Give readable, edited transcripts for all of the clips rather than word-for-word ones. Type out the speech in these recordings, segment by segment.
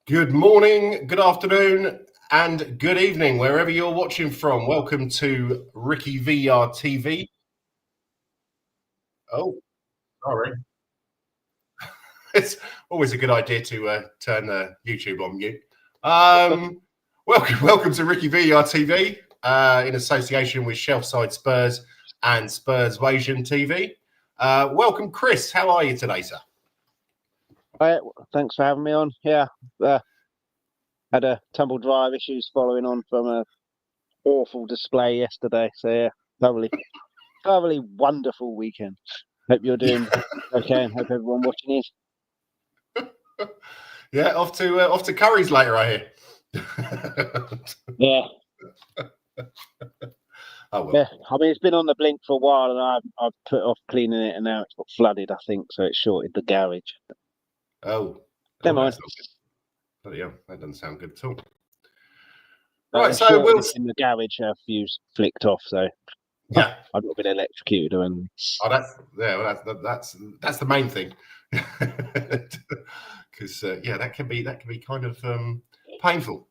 Good morning, good afternoon, and good evening, wherever you're watching from. Welcome to RickyVillaTV. Oh, sorry. It's always a good idea to turn YouTube on mute. Welcome to RickyVillaTV in association with Shelfside Spurs and Spurs Wasian TV. Welcome, Chris. How are you today, sir? Hi, thanks for having me on. Yeah, had a tumble dryer issues following on from a awful display yesterday. So yeah, thoroughly wonderful weekend. Hope you're doing okay, and hope everyone watching is. Yeah, off to Curry's later, I hear. Yeah. Oh well. Yeah, I mean it's been on the blink for a while, and I've put off cleaning it, and now it's got flooded. I think so. It shorted the garage. Oh, Never mind. Bloody hell, that doesn't sound good at all. Right, so in the garage, a fuse flicked off, so yeah, I've not been electrocuted or anything. Oh, that's the main thing, because yeah, that can be kind of painful.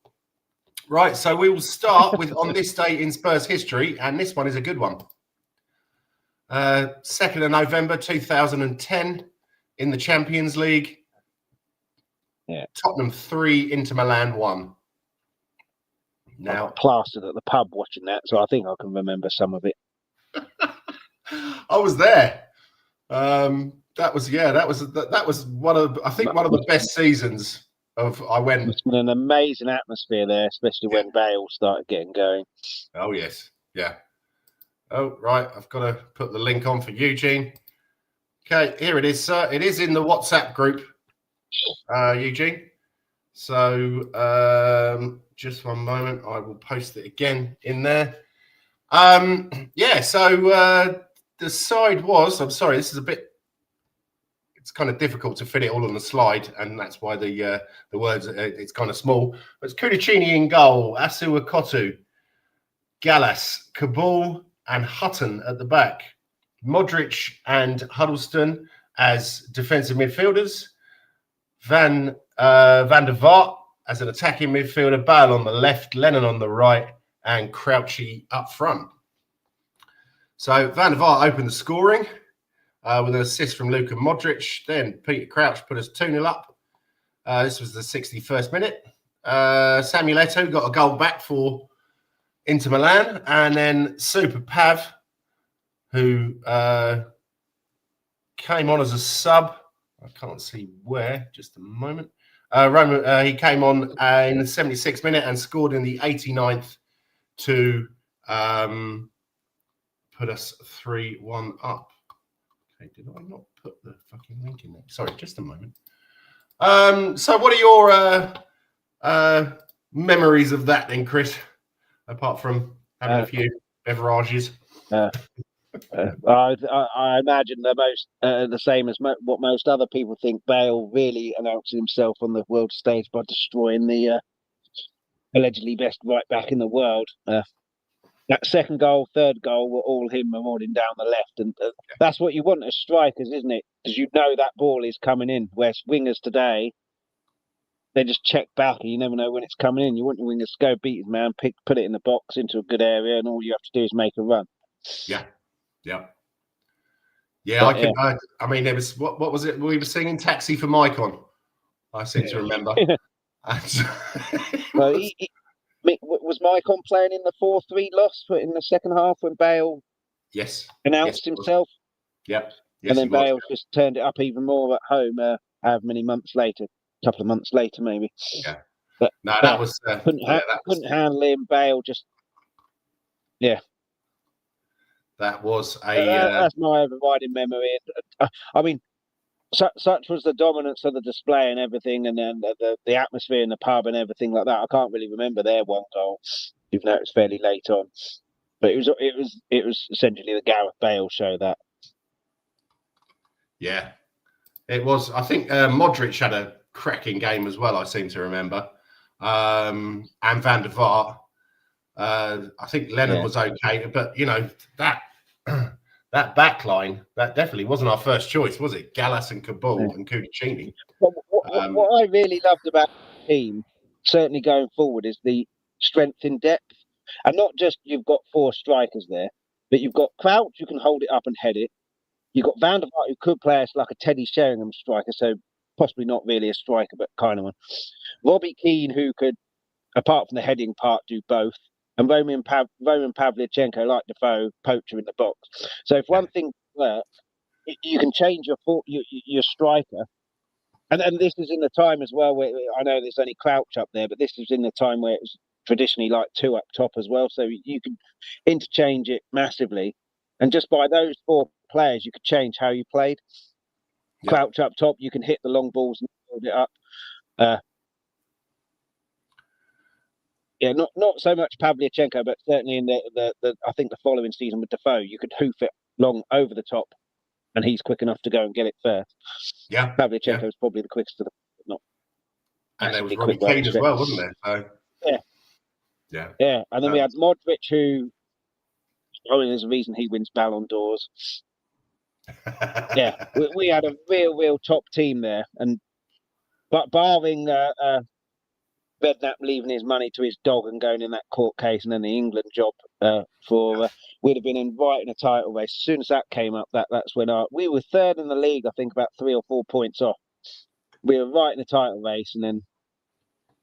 Right, so we will start with on this day in Spurs history, and this one is a good one. 2nd of November 2010 in the Champions League. Yeah, Tottenham 3, Inter Milan 1. Now, I'm plastered at the pub watching that, so I think I can remember some of it. I was there. That was one of the best seasons of. I went. It's been an amazing atmosphere there, especially when Bale started getting going. Oh yes, yeah. Oh right, I've got to put the link on for Eugene. Okay, here it is, sir. It is in the WhatsApp group, Eugene. So just one moment, I will post it again in there. Yeah. So the side was. I'm sorry, this is a bit. It's kind of difficult to fit it all on the slide, and that's why the words it's kind of small. But it's Kudicini in goal, Asu Akotu, Gallas, Kabul, and Hutton at the back. Modric and Huddleston as defensive midfielders. Van der Vaart as an attacking midfielder. Bale on the left, Lennon on the right, and Crouchy up front. So Van der Vaart opened the scoring with an assist from Luka Modric. Then Peter Crouch put us 2-0 up. This was the 61st minute. Samuel Eto'o got a goal back for Inter Milan. And then Super Pav, who came on as a sub. I can't see where, just a moment. He came on in the 76th minute and scored in the 89th to put us 3-1 up. Okay, did I not put the fucking link in there? Sorry, just a moment. So what are your memories of that then, Chris? Apart from having a few beverages. I imagine the same as what most other people think. Bale really announced himself on the world stage by destroying the allegedly best right back in the world. That second goal, third goal were all him marauding down the left, and that's what you want as strikers, isn't it? Because you know that ball is coming in. Whereas wingers today, they just check back, and you never know when it's coming in. You want your wingers to go beat his man, put it in the box into a good area, and all you have to do is make a run. Yeah. I mean, there was what was it? We were singing "Taxi" for Maicon. I seem to remember. Well, was Maicon playing in the 4-3 loss in the second half when Bale announced himself? Yep. Yes, and then Bale just turned it up even more at home. However many months later, a couple of months later, maybe. Yeah. But no, that was couldn't handle him. Bale just That was that's my overriding memory. I mean, such was the dominance of the display and everything, and then the atmosphere in the pub and everything like that. I can't really remember their one goal, even though it was fairly late on. But it was essentially the Gareth Bale show that. Yeah, it was. I think Modric had a cracking game as well. I seem to remember, and Van der Vaart. I think Lennon was okay, but you know that back line, that definitely wasn't our first choice, was it? Gallas and Kabul and Kudicini. What I really loved about team, certainly going forward, is the strength in depth. And not just you've got 4 strikers there, but you've got Crouch who can hold it up and head it. You've got Van der Vaart who could play as like a Teddy Sheringham striker, so possibly not really a striker, but kind of one. Robbie Keane who could, apart from the heading part, do both. And Roman Pavlyuchenko, like Defoe, poacher in the box. So if one thing works, you can change your striker. And this is in the time as well where I know there's only Crouch up there, but this is in the time where it was traditionally like 2 up top as well. So you can interchange it massively. And just by those 4 players, you could change how you played. Yeah. Crouch up top, you can hit the long balls and build it up. Yeah, not so much Pavlyuchenko, but certainly in the I think the following season with Defoe, you could hoof it long over the top, and he's quick enough to go and get it first. Yeah, Pavlyuchenko is probably the quickest of the not. And there was Robbie Keane as well, wasn't there? So, yeah. And then we had Modric, who probably there's a reason he wins Ballon d'Ors. Yeah, we had a real top team there, but barring Redknapp leaving his money to his dog and going in that court case, and then the England job we'd have been inviting a title race. As soon as that came up, that's when we were 3rd in the league, I think about 3 or 4 points off. We were right in the title race, and then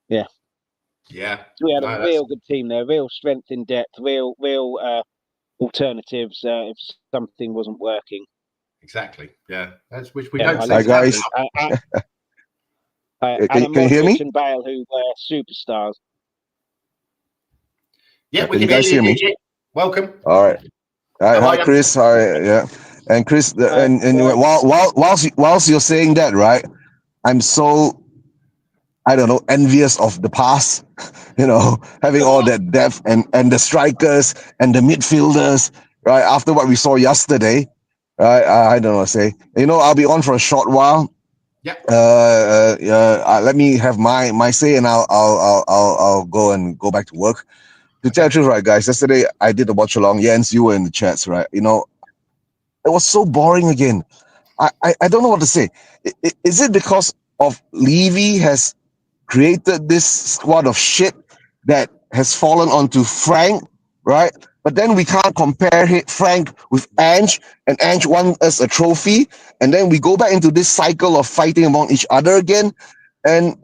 so we had a real good team there, real strength in depth, real alternatives if something wasn't working. Exactly. Yeah, that's which we don't see. Hi guys. And can you hear me? And Bale, who were superstars. Yeah, we can you guys hear me? Welcome. All right. Hi, Chris. Hi, yeah. And Chris, and whilst you're saying that, right? I'm so, I don't know, envious of the past. Having all that depth and the strikers and the midfielders, right? After what we saw yesterday, right? I don't know what to say. I'll be on for a short while. Yeah. Let me have my say, and I'll go back to work. To tell the truth, right, guys, yesterday I did a watch along. Jens, you were in the chats, right? It was so boring again. I don't know what to say. Is it because of Levy has created this squad of shit that has fallen onto Frank, right? But then we can't compare Frank with Ange, and Ange won us a trophy, and then we go back into this cycle of fighting among each other again. And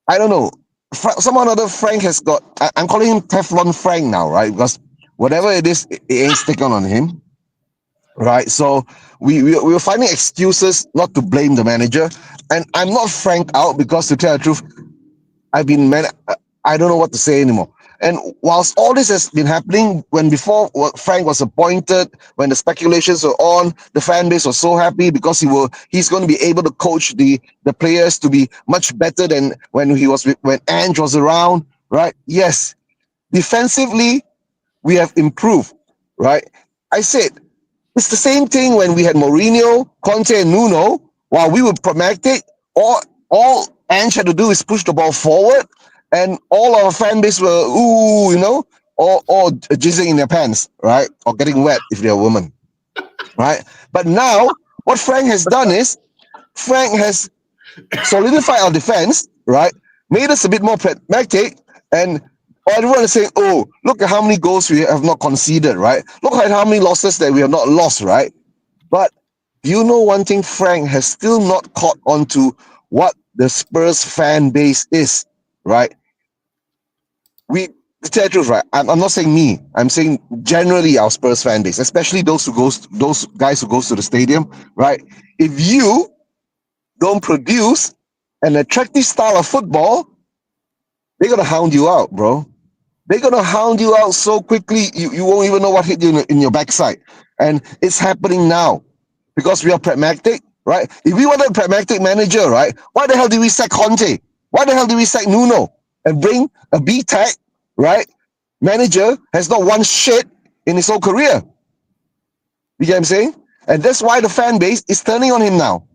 I don't know, someone other Frank has got, I'm calling him Teflon Frank now, right? Because whatever it is, it ain't sticking on him, right? So we were finding excuses not to blame the manager. And I'm not Frank out because, to tell the truth, I don't know what to say anymore. And whilst all this has been happening, before Frank was appointed, when the speculations were on, the fan base was so happy because he's going to be able to coach the players to be much better than when Ange was around, right? Yes, defensively we have improved, right? I said it's the same thing when we had Mourinho, Conte, and Nuno. While we were pragmatic, all Ange had to do is push the ball forward. And all our fan base were, or jizzing in their pants, right? Or getting wet if they're a woman, right? But now, what Frank has done is, Frank has solidified our defense, right? Made us a bit more pragmatic, and everyone is saying, oh, look at how many goals we have not conceded, right? Look at how many losses that we have not lost, right? But you know one thing, Frank has still not caught on to what the Spurs fan base is, right? To tell the truth, right? I'm not saying me. I'm saying generally our Spurs fan base, especially those guys who goes to the stadium, right? If you don't produce an attractive style of football, they're gonna hound you out, bro. They're gonna hound you out so quickly you won't even know what hit you in your backside. And it's happening now because we are pragmatic, right? If we wanted a pragmatic manager, right? Why the hell did we sack Conte? Why the hell did we sack Nuno and bring a B-Tech, right? Manager has not won shit in his whole career. You get what I'm saying? And that's why the fan base is turning on him now.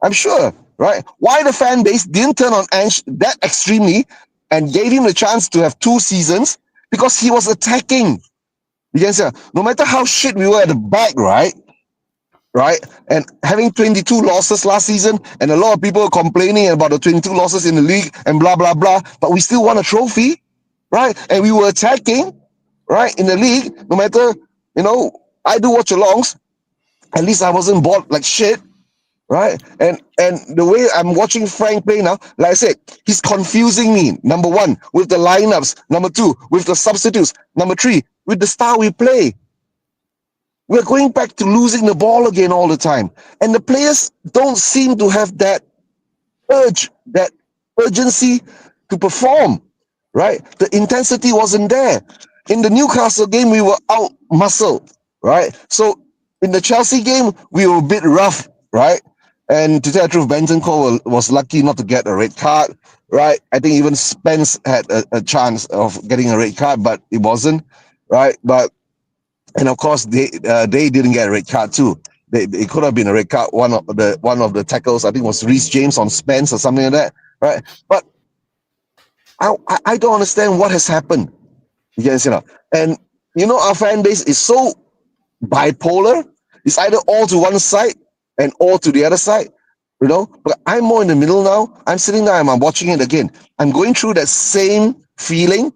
I'm sure, right? Why the fan base didn't turn on Ange that extremely and gave him the chance to have 2 seasons, because he was attacking. You can say, no matter how shit we were at the back, right? right? And having 22 losses last season, and a lot of people complaining about the 22 losses in the league and blah, blah, blah, but we still won a trophy, right? And we were attacking, right, in the league, no matter, I do watch alongs. At least I wasn't bored like shit, right? And the way I'm watching Frank play now, like I said, he's confusing me. Number one, with the lineups. Number two, with the substitutes. Number three, with the style we play. We're going back to losing the ball again all the time. And the players don't seem to have that that urgency to perform, right? The intensity wasn't there. In the Newcastle game, we were out muscled, right? So in the Chelsea game, we were a bit rough, right? And to tell the truth, Benton Cole was lucky not to get a red card, right? I think even Spence had a chance of getting a red card, but it wasn't, right? And of course, they didn't get a red card too. It could have been a red card. One of the tackles, I think, was Reece James on Spence or something like that, right? But I don't understand what has happened. Yes, and our fan base is so bipolar. It's either all to one side and all to the other side, But I'm more in the middle now. I'm sitting there and I'm watching it again. I'm going through that same feeling,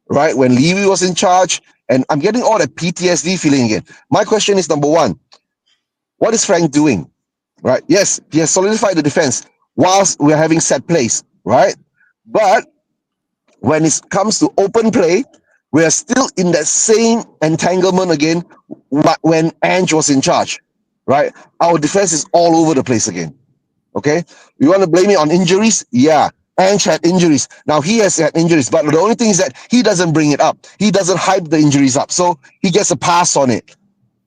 right? When Levy was in charge, and I'm getting all that PTSD feeling again. My question is, number one, what is Frank doing? Right? Yes, he has solidified the defense whilst we're having set plays, right? But when it comes to open play, we are still in that same entanglement again when Ange was in charge, right? Our defense is all over the place again. Okay, you want to blame it on injuries? Yeah, Ange had injuries. Now he has had injuries, but the only thing is that he doesn't bring it up. He doesn't hype the injuries up, so he gets a pass on it,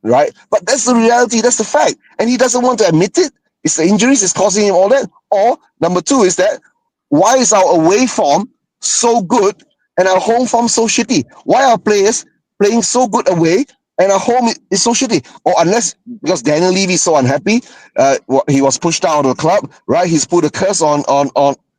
right? But that's the reality. That's the fact, and he doesn't want to admit it. It's the injuries is causing him all that. Or number two is that why is our away form so good and our home form so shitty? Why are players playing so good away and our home is so shitty? Or unless because Daniel Levy is so unhappy, he was pushed out of the club, right? He's put a curse on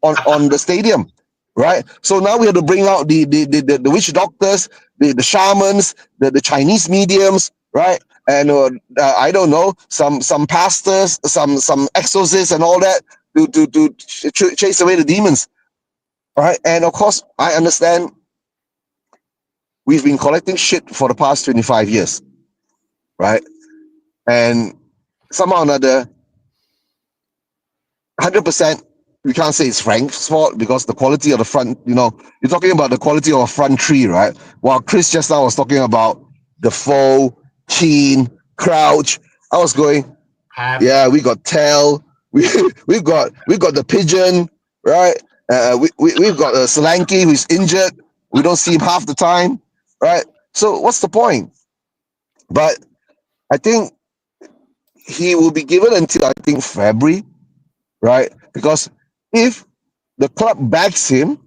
the stadium, right? So now we have to bring out the witch doctors, the shamans, the Chinese mediums, right? And I don't know, some pastors, some exorcists and all that to chase away the demons, right? And of course, I understand we've been collecting shit for the past 25 years, right? And somehow or another, 100%, we can't say it's Frank's fault because the quality of the front, you're talking about the quality of a front three, right? While Chris just now was talking about Defoe, Keane, Crouch, I was going, yeah, we got Tell, we've got the Pigeon, right? We've got Solanke who's injured. We don't see him half the time, right? So what's the point? But I think he will be given until I think February, right? Because if the club backs him,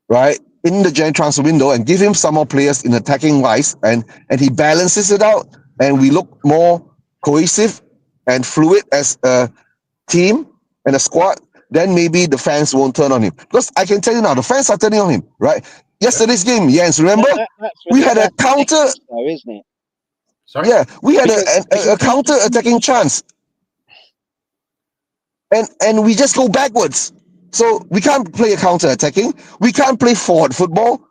right, in the January transfer window and give him some more players in attacking wise, and he balances it out, and we look more cohesive and fluid as a team and a squad, then maybe the fans won't turn on him. Because I can tell you now, the fans are turning on him, right? Yesterday's game, Jens, remember? We had a counter, though, isn't it? Sorry? Yeah, we had a counter-attacking chance. And we just go backwards. So we can't play a counter-attacking. We can't play forward football.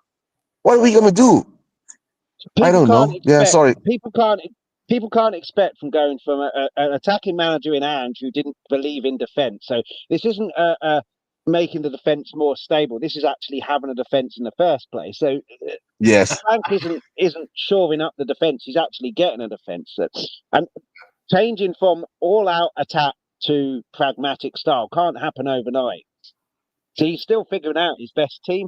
What are we going to do? I don't know. Yeah, sorry. People can't expect from going from an attacking manager in Ange who didn't believe in defence. So this isn't making the defence more stable. This is actually having a defence in the first place. So yes, Frank isn't shoring up the defence. He's actually getting a defence. And changing from all-out attack to pragmatic style can't happen overnight. So he's still figuring out his best team.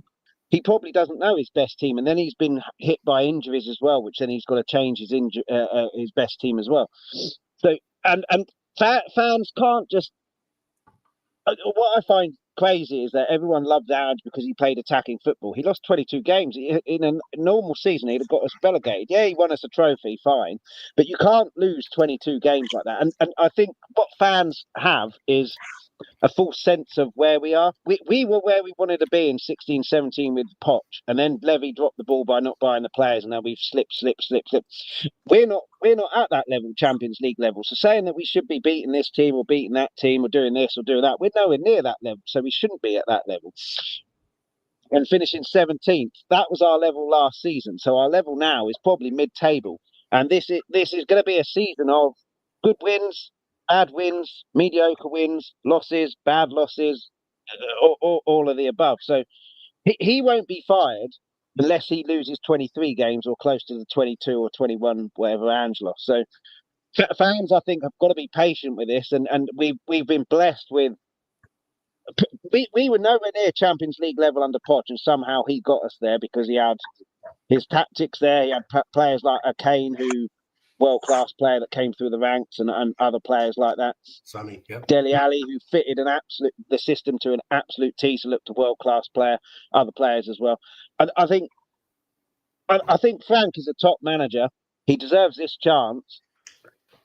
He probably doesn't know his best team, and then he's been hit by injuries as well, which then he's got to change his best team as well. So and fans can't just. What I find crazy is that everyone loved Ange because he played attacking football. He lost 22 games in a normal season. He'd have got us relegated. Yeah, he won us a trophy, fine, but you can't lose 22 games like that. And I think what fans have is a full sense of where we are. We were where we wanted to be in 16-17 with Poch, and then Levy dropped the ball by not buying the players, and now we've slipped. We're not at that level, Champions League level. So saying that we should be beating this team or beating that team or doing this or doing that, we're nowhere near that level. So we shouldn't be at that level. And finishing 17th, that was our level last season. So our level now is probably mid-table, and this is going to be a season of good wins, bad wins, mediocre wins, losses, bad losses, all of the above. So he won't be fired unless he loses 23 games or close to the 22 or 21, whatever Ange lost. So fans, I think, have got to be patient with this, and we've been blessed with. We were nowhere near Champions League level under Poch, and somehow he got us there because he had his tactics there. He had players like Kane, who world-class player that came through the ranks, and other players like that. Sammy, yep. Dele Alli, who fitted the system to an absolute T, so looked a world-class player. Other players as well. I think Frank is a top manager. He deserves this chance,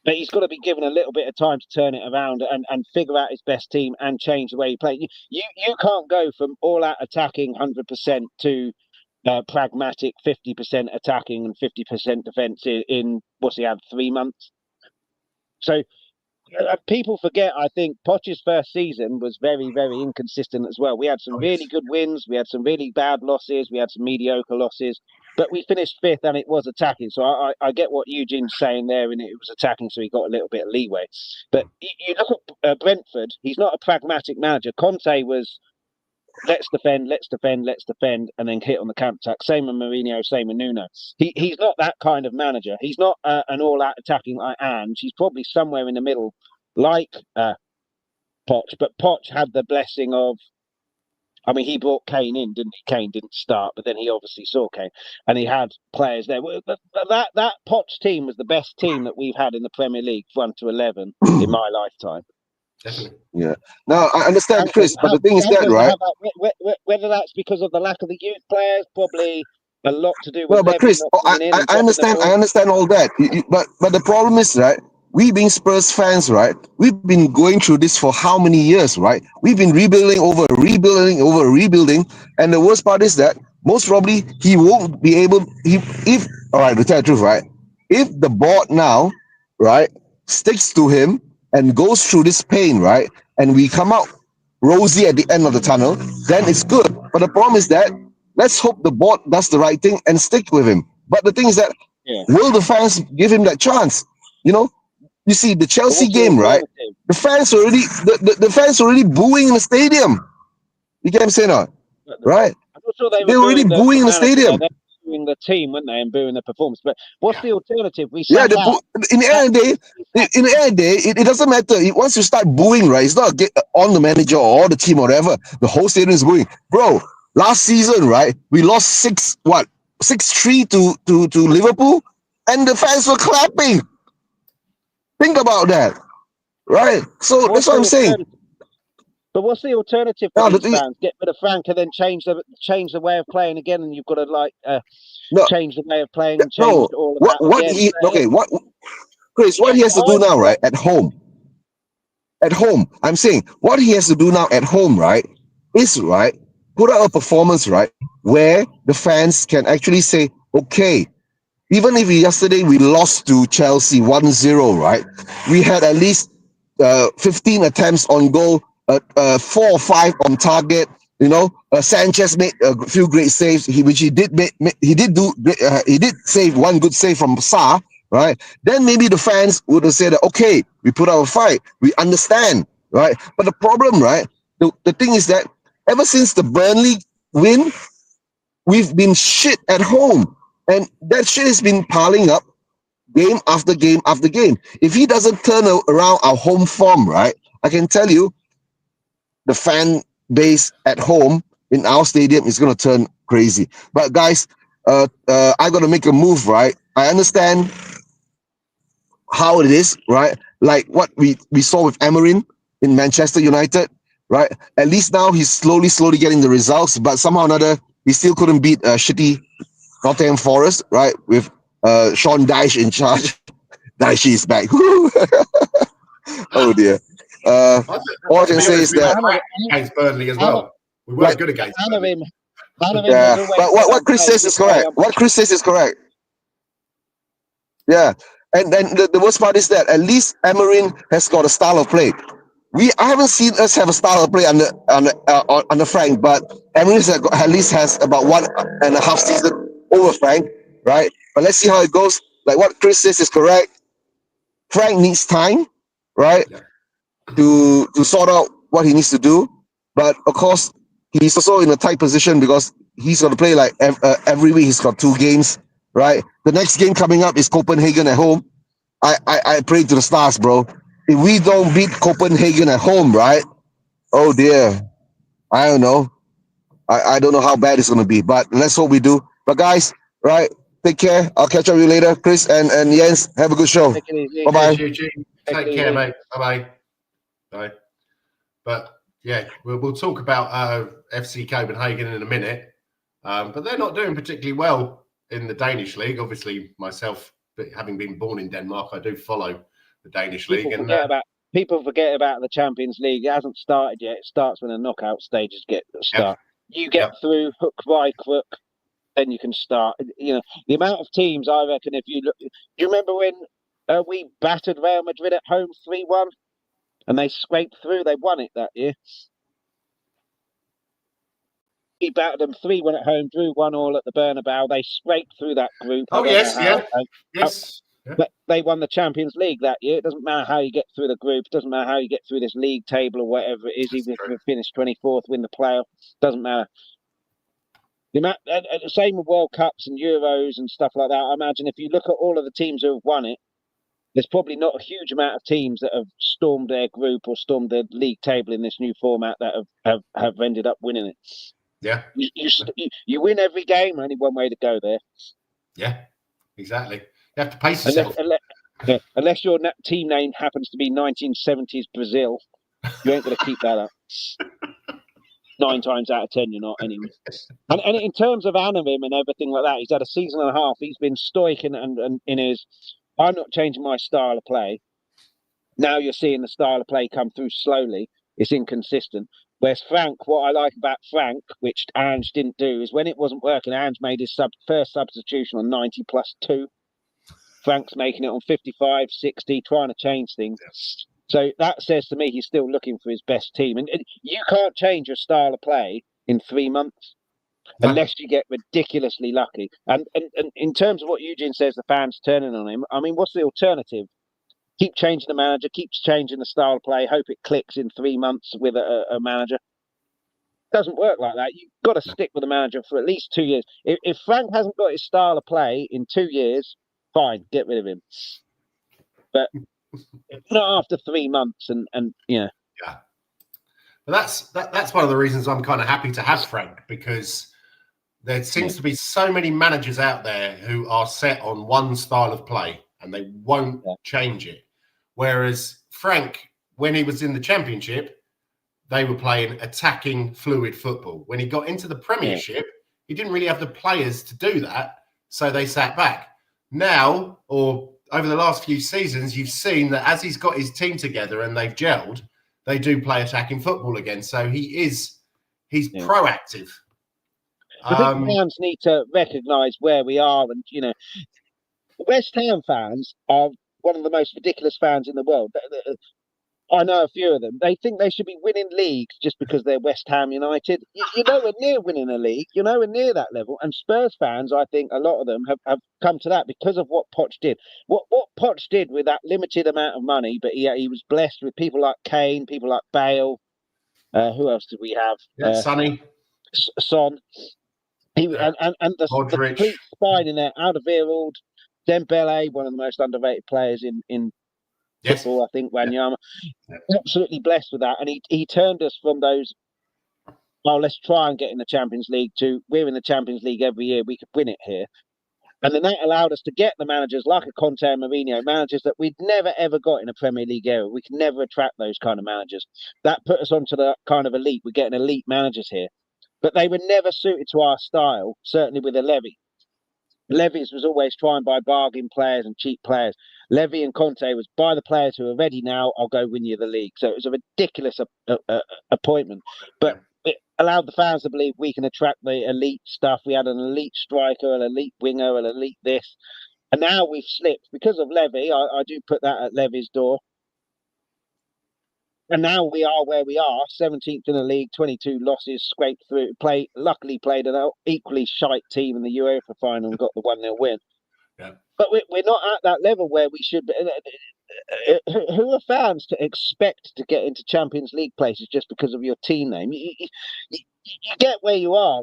but he's got to be given a little bit of time to turn it around and figure out his best team and change the way he plays. You can't go from all-out attacking 100% to pragmatic 50% attacking and 50% defence in what's he had, 3 months. So people forget, I think Poch's first season was very, very inconsistent as well. We had some really good wins, we had some really bad losses, we had some mediocre losses, but we finished 5th and it was attacking. So I get what Eugene's saying there, and it was attacking, so he got a little bit of leeway. But you look at Brentford, he's not a pragmatic manager. Conte was let's defend, and then hit on the counter-attack. Same with Mourinho, same with Nuno. He's not that kind of manager. He's not an all-out attacking like Ange. He's probably somewhere in the middle, like Poch. But Poch had the blessing of, I mean, he brought Kane in, didn't he? Kane didn't start, but then he obviously saw Kane, and he had players there. That Poch team was the best team that we've had in the Premier League, 1 to 11, in my lifetime. Definitely. Yeah. Now I understand, Chris, but the thing is that, right? Whether that's because of the lack of the youth players, probably a lot to do with. Well, but Chris, I understand. I understand all that. But the problem is, right? We being Spurs fans, right? We've been going through this for how many years, right? We've been rebuilding, and the worst part is that most probably he won't be able. All right, to tell the truth, right? If the board now, right, sticks to him and goes through this pain, right, and we come out rosy at the end of the tunnel, then it's good. But the problem is that let's hope the board does the right thing and stick with him. But the thing is that, will the fans give him that chance? You know, you see the Chelsea game, right? The fans already booing in the stadium. You get what I'm saying, right? I'm not sure they were already booing in the stadium. Booing the team, weren't they, and booing the performance? But what's the alternative? In the end of the day, it doesn't matter. Once you start booing, right, it's not on the manager or the team or whatever. The whole stadium is booing, bro. Last season, right, we lost 6-3 to Liverpool, and the fans were clapping. Think about that, right? So that's what I'm saying. But what's the alternative for these fans? Get rid of Frank and then change the way of playing again, and you've got to change the way of playing and change all of that. Chris, what he has to do now, right, at home, I'm saying what he has to do now at home, right, is, right, put out a performance, right, where the fans can actually say, okay, even if yesterday we lost to Chelsea 1-0, right, we had at least 15 attempts on goal, 4 or 5 on target. You know, Sanchez made a few great saves, which he did save one good save from Sa, right? Then maybe the fans would have said, okay, we put out a fight, we understand, right? But the problem, right, the thing is that ever since the Burnley win, we've been shit at home, and that shit has been piling up game after game after game. If he doesn't turn around our home form, right, I can tell you, the fan base at home in our stadium is going to turn crazy. But guys, I got to make a move, right? I understand how it is, right? Like what we saw with Amarin in Manchester United, right? At least now he's slowly getting the results, but somehow or another, he still couldn't beat shitty Nottingham Forest, right? With Sean Dyche in charge. Dyche is back. Oh dear. All I can say is that against Burnley as well. We weren't good against Burnley. Yeah, but what Chris says is correct. What Chris says is correct. Yeah, and then the worst part is that at least Amarin has got a style of play. I haven't seen us have a style of play on the Frank, but Amarin at least has about 1.5 season over Frank, right? But let's see how it goes. Like what Chris says is correct. Frank needs time, right, to sort out what he needs to do. But of course, he's also in a tight position because he's going to play like every week. He's got 2 games, right? The next game coming up is Copenhagen at home. I pray to the stars, bro. If we don't beat Copenhagen at home, right? Oh dear, I don't know. I don't know how bad it's going to be, but let's hope we do. But guys, right? Take care. I'll catch up with you later, Chris and Jens. Have a good show. Bye bye. Take care, mate. Bye bye. But yeah, we'll talk about FC Copenhagen in a minute. But they're not doing particularly well in the Danish league. Obviously, myself, having been born in Denmark, I do follow the Danish league. People forget about the Champions League. It hasn't started yet. It starts when the knockout stages start. You get through hook by crook, then you can start. You know, the amount of teams, I reckon, if you look... Do you remember when we battered Real Madrid at home 3-1? And they scraped through. They won it that year. We battered them 3-1 at home, drew 1-1 at the Bernabeu. They scraped through that group. Yes. But they won the Champions League that year. It doesn't matter how you get through the group. It doesn't matter how you get through this league table or whatever it is. Even if you finish 24th, win the playoff, doesn't matter. The same with World Cups and Euros and stuff like that. I imagine if you look at all of the teams who have won it, there's probably not a huge amount of teams that have stormed their group or stormed the league table in this new format that have ended up winning it. Yeah. You win every game. Only one way to go there. Yeah, exactly. You have to pace yourself. Unless your team name happens to be 1970s Brazil, you ain't going to keep that up. 9 times out of 10, you're not anyway. And in terms of Anavim and everything like that, he's had a season and a half. He's been stoic and in his, I'm not changing my style of play. Now you're seeing the style of play come through slowly. It's inconsistent. Whereas Frank, what I like about Frank, which Ange didn't do, is when it wasn't working, Ange made his first substitution on 90+2. Frank's making it on 55, 60, trying to change things. So that says to me he's still looking for his best team. And you can't change your style of play in 3 months unless you get ridiculously lucky. And in terms of what Eugene says, the fans turning on him, I mean, what's the alternative? Keep changing the manager, keeps changing the style of play, hope it clicks in 3 months with a manager. It doesn't work like that. You've got to stick with the manager for at least 2 years. If Frank hasn't got his style of play in 2 years, fine, get rid of him. But not after 3 months, and you know. Yeah, but that's one of the reasons I'm kind of happy to have Frank, because there seems to be so many managers out there who are set on one style of play and they won't change it. Whereas Frank, when he was in the Championship, they were playing attacking, fluid football. When he got into the Premiership, he didn't really have the players to do that, so they sat back. Now, or over the last few seasons, you've seen that as he's got his team together and they've gelled, they do play attacking football again. So he's proactive. I think fans need to recognise where we are, and you know, West Ham fans are one of the most ridiculous fans in the world. I know a few of them. They think they should be winning leagues just because they're West Ham United. You're nowhere near winning a league. You're nowhere near that level. And Spurs fans, I think a lot of them have come to that because of what Poch did. What Poch did with that limited amount of money, but he was blessed with people like Kane, people like Bale. Who else did we have? Sonny. Son. And the complete spine in there. Alderweireld, Dembele, one of the most underrated players in football, I think, Wanyama. Absolutely blessed with that. And he turned us from those, let's try and get in the Champions League, to we're in the Champions League every year, we could win it here. And then that allowed us to get the managers like a Conte and Mourinho, managers that we'd never, ever got in a Premier League era. We could never attract those kind of managers. That put us onto the kind of elite. We're getting elite managers here. But they were never suited to our style, certainly with a Levy. Levy's was always trying to buy bargain players and cheap players. Levy and Conte was buy the players who are ready now. I'll go win you the league. So it was a ridiculous appointment, but it allowed the fans to believe we can attract the elite stuff. We had an elite striker, an elite winger, an elite this, and now we've slipped because of Levy. I do put that at Levy's door. And now we are where we are, 17th in the league, 22 losses, scraped through. Luckily played an equally shite team in the UEFA final and got the 1-0 win. Yeah. But we're not at that level where we should be. Who are fans to expect to get into Champions League places just because of your team name? You get where you are.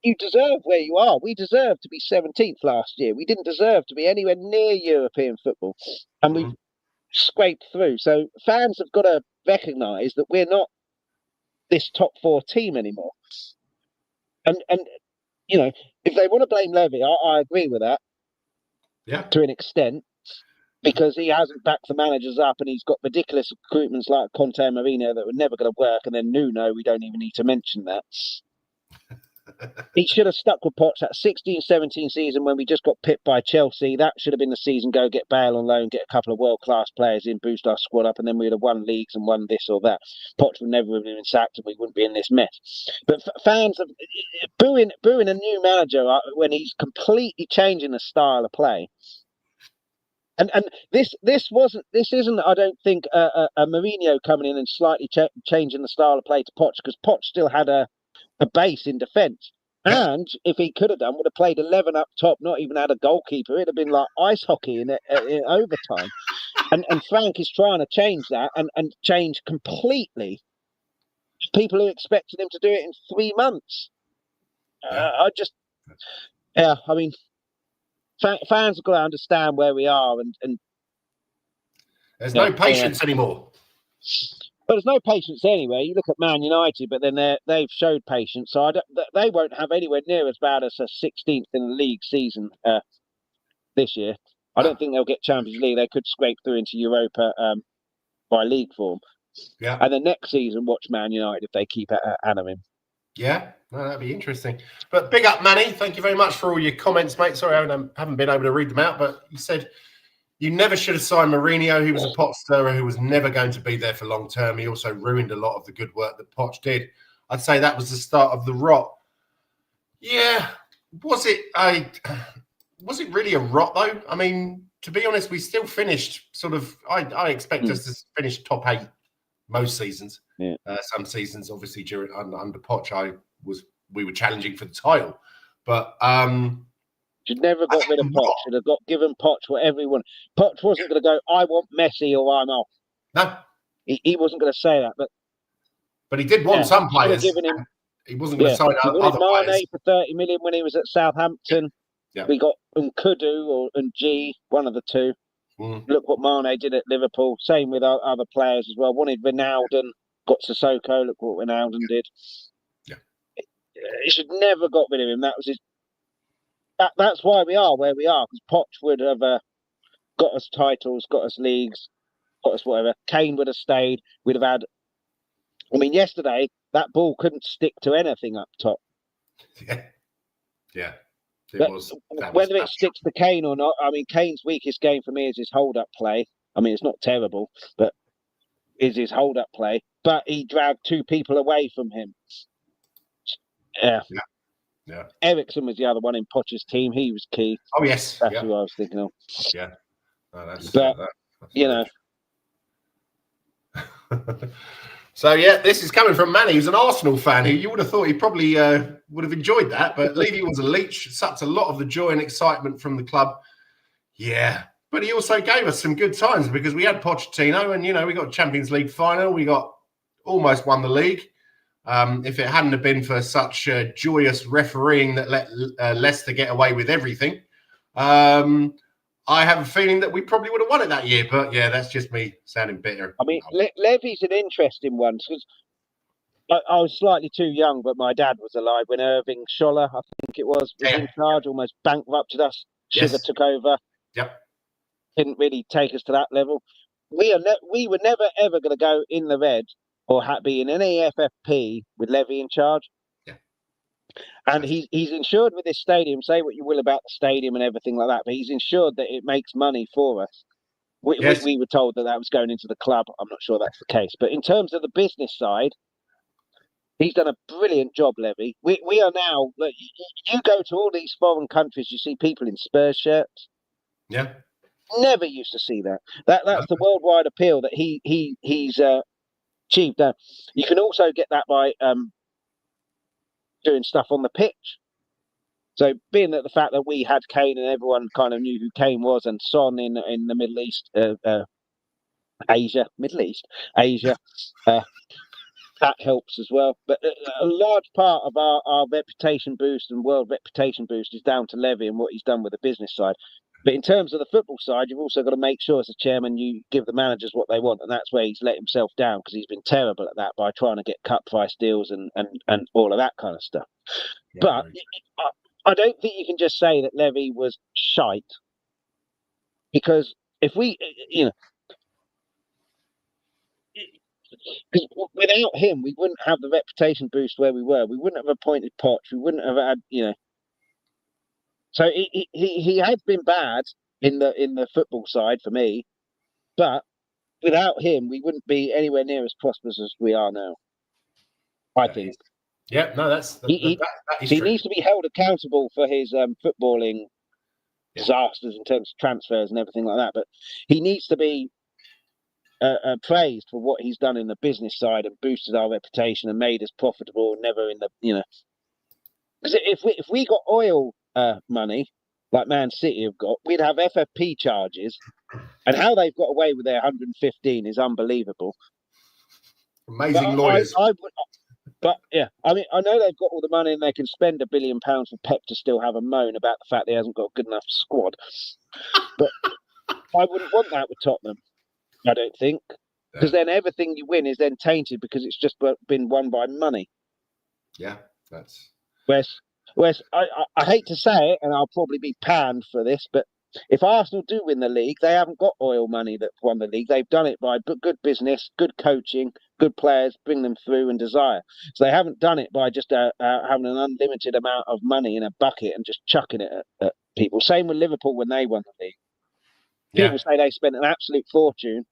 You deserve where you are. We deserved to be 17th last year. We didn't deserve to be anywhere near European football. And we scraped through. So fans have got to recognise that we're not this top 4 team anymore. And you know, if they want to blame Levy, I agree with that. Yeah. To an extent, because he hasn't backed the managers up and he's got ridiculous recruitments like Conte and Mourinho that were never going to work, and then Nuno, we don't even need to mention that. He should have stuck with Poch that 16-17 season when we just got pipped by Chelsea. That should have been the season. Go get Bale on loan, get a couple of world-class players in, boost our squad up, and then we would have won leagues and won this or that. Poch would never have been sacked and we wouldn't be in this mess. But fans are booing a new manager when he's completely changing the style of play. And this isn't, I don't think, a Mourinho coming in and slightly changing the style of play to Poch, because Poch still had a base in defence. And if he could have done, would have played 11 up top, not even had a goalkeeper. It'd have been like ice hockey in overtime. And Frank is trying to change that and change completely people who expected him to do it in 3 months. I mean, fans have got to understand where we are, and there's no patience anymore. But there's no patience anywhere. You look at Man United, but then they've showed patience, so they won't have anywhere near as bad as a 16th in the league season this year. I don't think they'll get Champions League. They could scrape through into Europa by league form. Yeah. And the next season, watch Man United if they keep at him. Yeah, no, that'd be interesting. But big up, Manny. Thank you very much for all your comments, mate. Sorry, I haven't been able to read them out, but you said you never should have signed Mourinho. He was a pot stirrer who was never going to be there for long term. He also ruined a lot of the good work that Poch did. I'd say that was the start of the rot. Yeah, was it really a rot though? I mean, to be honest, we still finished sort of. I expect us to finish top 8 most seasons. Yeah. Some seasons, obviously, during under Poch, we were challenging for the title, but should never got rid of Poch. Should have given Poch whatever he wanted. Poch wasn't going to go, I want Messi or I'm off. No, he wasn't going to say that, but he did want some players. Given him, he wasn't going to sign he other Mane players for 30 million when he was at Southampton. Yeah. We got Nkudu and G, one of the two. Look what Mane did at Liverpool. Same with other players as well. Wanted Ronaldo, got Sissoko. Look what Ronaldo did. Yeah, he should never got rid of him. That was his. That's why we are where we are. Because Poch would have got us titles, got us leagues, got us whatever. Kane would have stayed. We'd have had. I mean, yesterday that ball couldn't stick to anything up top. Yeah. Whether it sticks to Kane or not, I mean, Kane's weakest game for me is his hold-up play. I mean, it's not terrible, but is his hold-up play. But he dragged 2 people away from him. Yeah. Ericsson was the other one in Poch's team. He was key. Oh, yes. That's who I was thinking of. Yeah. No, that's you know. So, yeah, this is coming from Manny, who's an Arsenal fan, who you would have thought he probably would have enjoyed that. But Levy was a leech, sucked a lot of the joy and excitement from the club. Yeah. But he also gave us some good times because we had Pochettino and, we got Champions League final. We almost won the league. If it hadn't have been for such joyous refereeing that let Leicester get away with everything, I have a feeling that we probably would have won it that year. But yeah, that's just me sounding bitter. I mean, Levy's an interesting one because I was slightly too young, but my dad was alive when Irving Scholler, I think it was in charge, almost bankrupted us. Sugar took over. Yep. Didn't really take us to that level. We were never ever going to go in the red or be in any FFP with Levy in charge. Yeah. And he's insured with this stadium. Say what you will about the stadium and everything like that, but he's insured that it makes money for us. We were told that was going into the club. I'm not sure that's the case. But in terms of the business side, he's done a brilliant job, Levy. We are now, like, you go to all these foreign countries, you see people in Spurs shirts. Yeah. Never used to see that. That's the worldwide appeal that he's achieved. You can also get that by doing stuff on the pitch. So, being that the fact that we had Kane and everyone kind of knew who Kane was, and Son in the Middle East, Asia, that helps as well. But a large part of our reputation boost and world reputation boost is down to Levy and what he's done with the business side. But in terms of the football side, you've also got to make sure as a chairman you give the managers what they want, and that's where he's let himself down, because he's been terrible at that by trying to get cut price deals and all of that kind of stuff. Yeah, but I don't think you can just say that Levy was shite, because if we, because without him, we wouldn't have the reputation boost where we were. We wouldn't have appointed Poch. We wouldn't have had, So he has been bad in the football side for me, but without him, we wouldn't be anywhere near as prosperous as we are now. I think. Yeah, no, that is he true. needs to be held accountable for his footballing disasters in terms of transfers and everything like that. But he needs to be praised for what he's done in the business side and boosted our reputation and made us profitable. Never in the because if we got oil money like Man City have got, we'd have FFP charges, and how they've got away with their 115 is unbelievable. Amazing lawyers. But yeah, I mean, I know they've got all the money and they can spend £1 billion for Pep to still have a moan about the fact that he hasn't got a good enough squad. But I wouldn't want that with Tottenham. I don't think, because then everything you win is then tainted because it's just been won by money. Yeah, that's. Whereas I hate to say it, and I'll probably be panned for this, but if Arsenal do win the league, they haven't got oil money that won the league. They've done it by good business, good coaching, good players, bring them through and desire. So they haven't done it by just having an unlimited amount of money in a bucket and just chucking it at people. Same with Liverpool when they won the league. People say they spent an absolute fortune,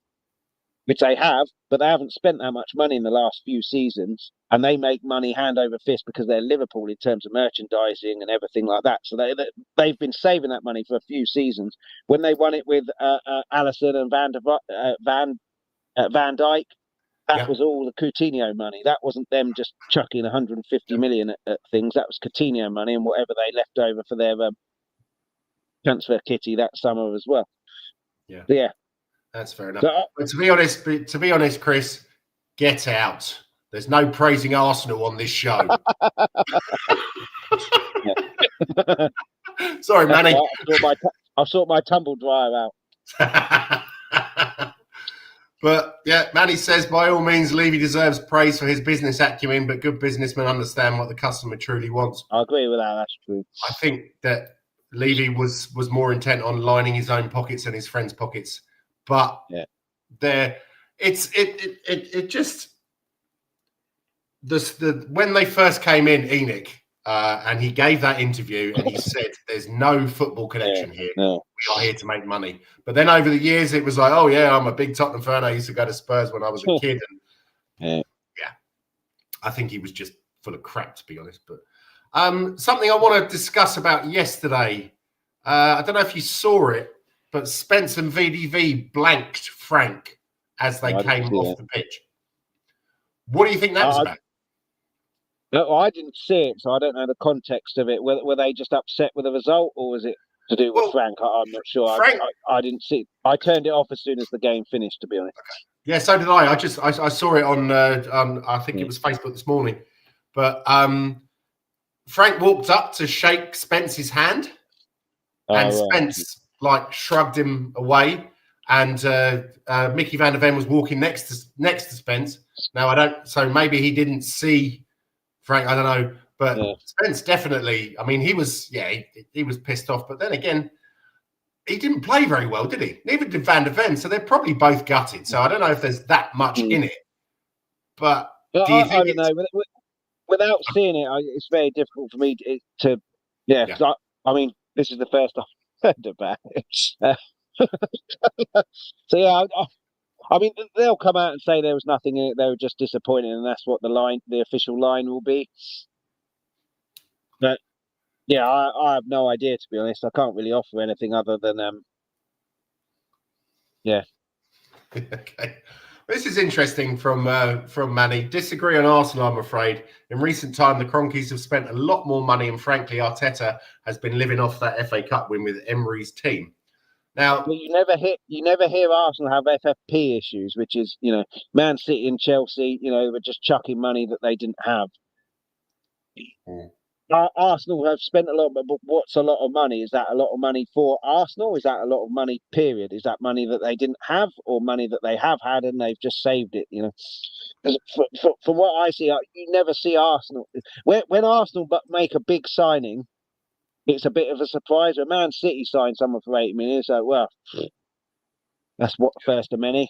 which they have, but they haven't spent that much money in the last few seasons, and they make money hand over fist because they're Liverpool in terms of merchandising and everything like that. So they've been saving that money for a few seasons. When they won it with Alisson and Van Dijk, that was all the Coutinho money. That wasn't them just chucking 150 million at things. That was Coutinho money and whatever they left over for their transfer kitty that summer as well. Yeah. So, yeah. That's fair enough. But to be honest, Chris, get out. There's no praising Arsenal on this show. Sorry, Manny. I'll sort my tumble dryer out. But yeah, Manny says, by all means, Levy deserves praise for his business acumen, but good businessmen understand what the customer truly wants. I agree with that. That's true. I think that Levy was more intent on lining his own pockets and his friends' pockets. But it just when they first came in, Enoch, and he gave that interview and he said, "There's no football connection here. No. We are here to make money." But then over the years, it was like, "Oh yeah, I'm a big Tottenham fan. I used to go to Spurs when I was a kid." And I think he was just full of crap, to be honest. But something I want to discuss about yesterday. I don't know if you saw it. But Spence and VDV blanked Frank as they came off the pitch. What do you think that was about? No, I didn't see it, so I don't know the context of it. Were they just upset with the result, or was it to do with Frank? I'm not sure. I didn't see it. I turned it off as soon as the game finished, to be honest. Okay. Yeah, so did I. I saw it on I think it was Facebook this morning. But Frank walked up to shake Spence's hand, and Spence shrugged him away, and Mickey van der Ven was walking next to Spence. Now so maybe he didn't see Frank, I don't know, but Spence definitely. I mean, he was pissed off, but then again, he didn't play very well, did he? Neither did van der Ven, so they're probably both gutted. So I don't know if there's that much in it, but do you think I don't know. without seeing it, it's very difficult for me to yeah. Yeah. 'Cause I mean, this is the first I've heard about it. So yeah, I mean, they'll come out and say there was nothing in it. They were just disappointed, and that's what the official line will be. But yeah, I have no idea, to be honest. I can't really offer anything other than yeah. Okay. This is interesting from Manny. Disagree on Arsenal, I'm afraid. In recent time, the Cronkies have spent a lot more money, and frankly, Arteta has been living off that FA Cup win with Emery's team. Now, Well, you never hear Arsenal have FFP issues, which is, Man City and Chelsea, were just chucking money that they didn't have. Arsenal have spent a lot, but what's a lot of money? Is that a lot of money for Arsenal? Is that a lot of money, period? Is that money that they didn't have, or money that they have had and they've just saved it? 'Cause from what I see, you never see Arsenal. When Arsenal make a big signing, it's a bit of a surprise. When Man City signed someone for 80 million, so well, that's what first of many.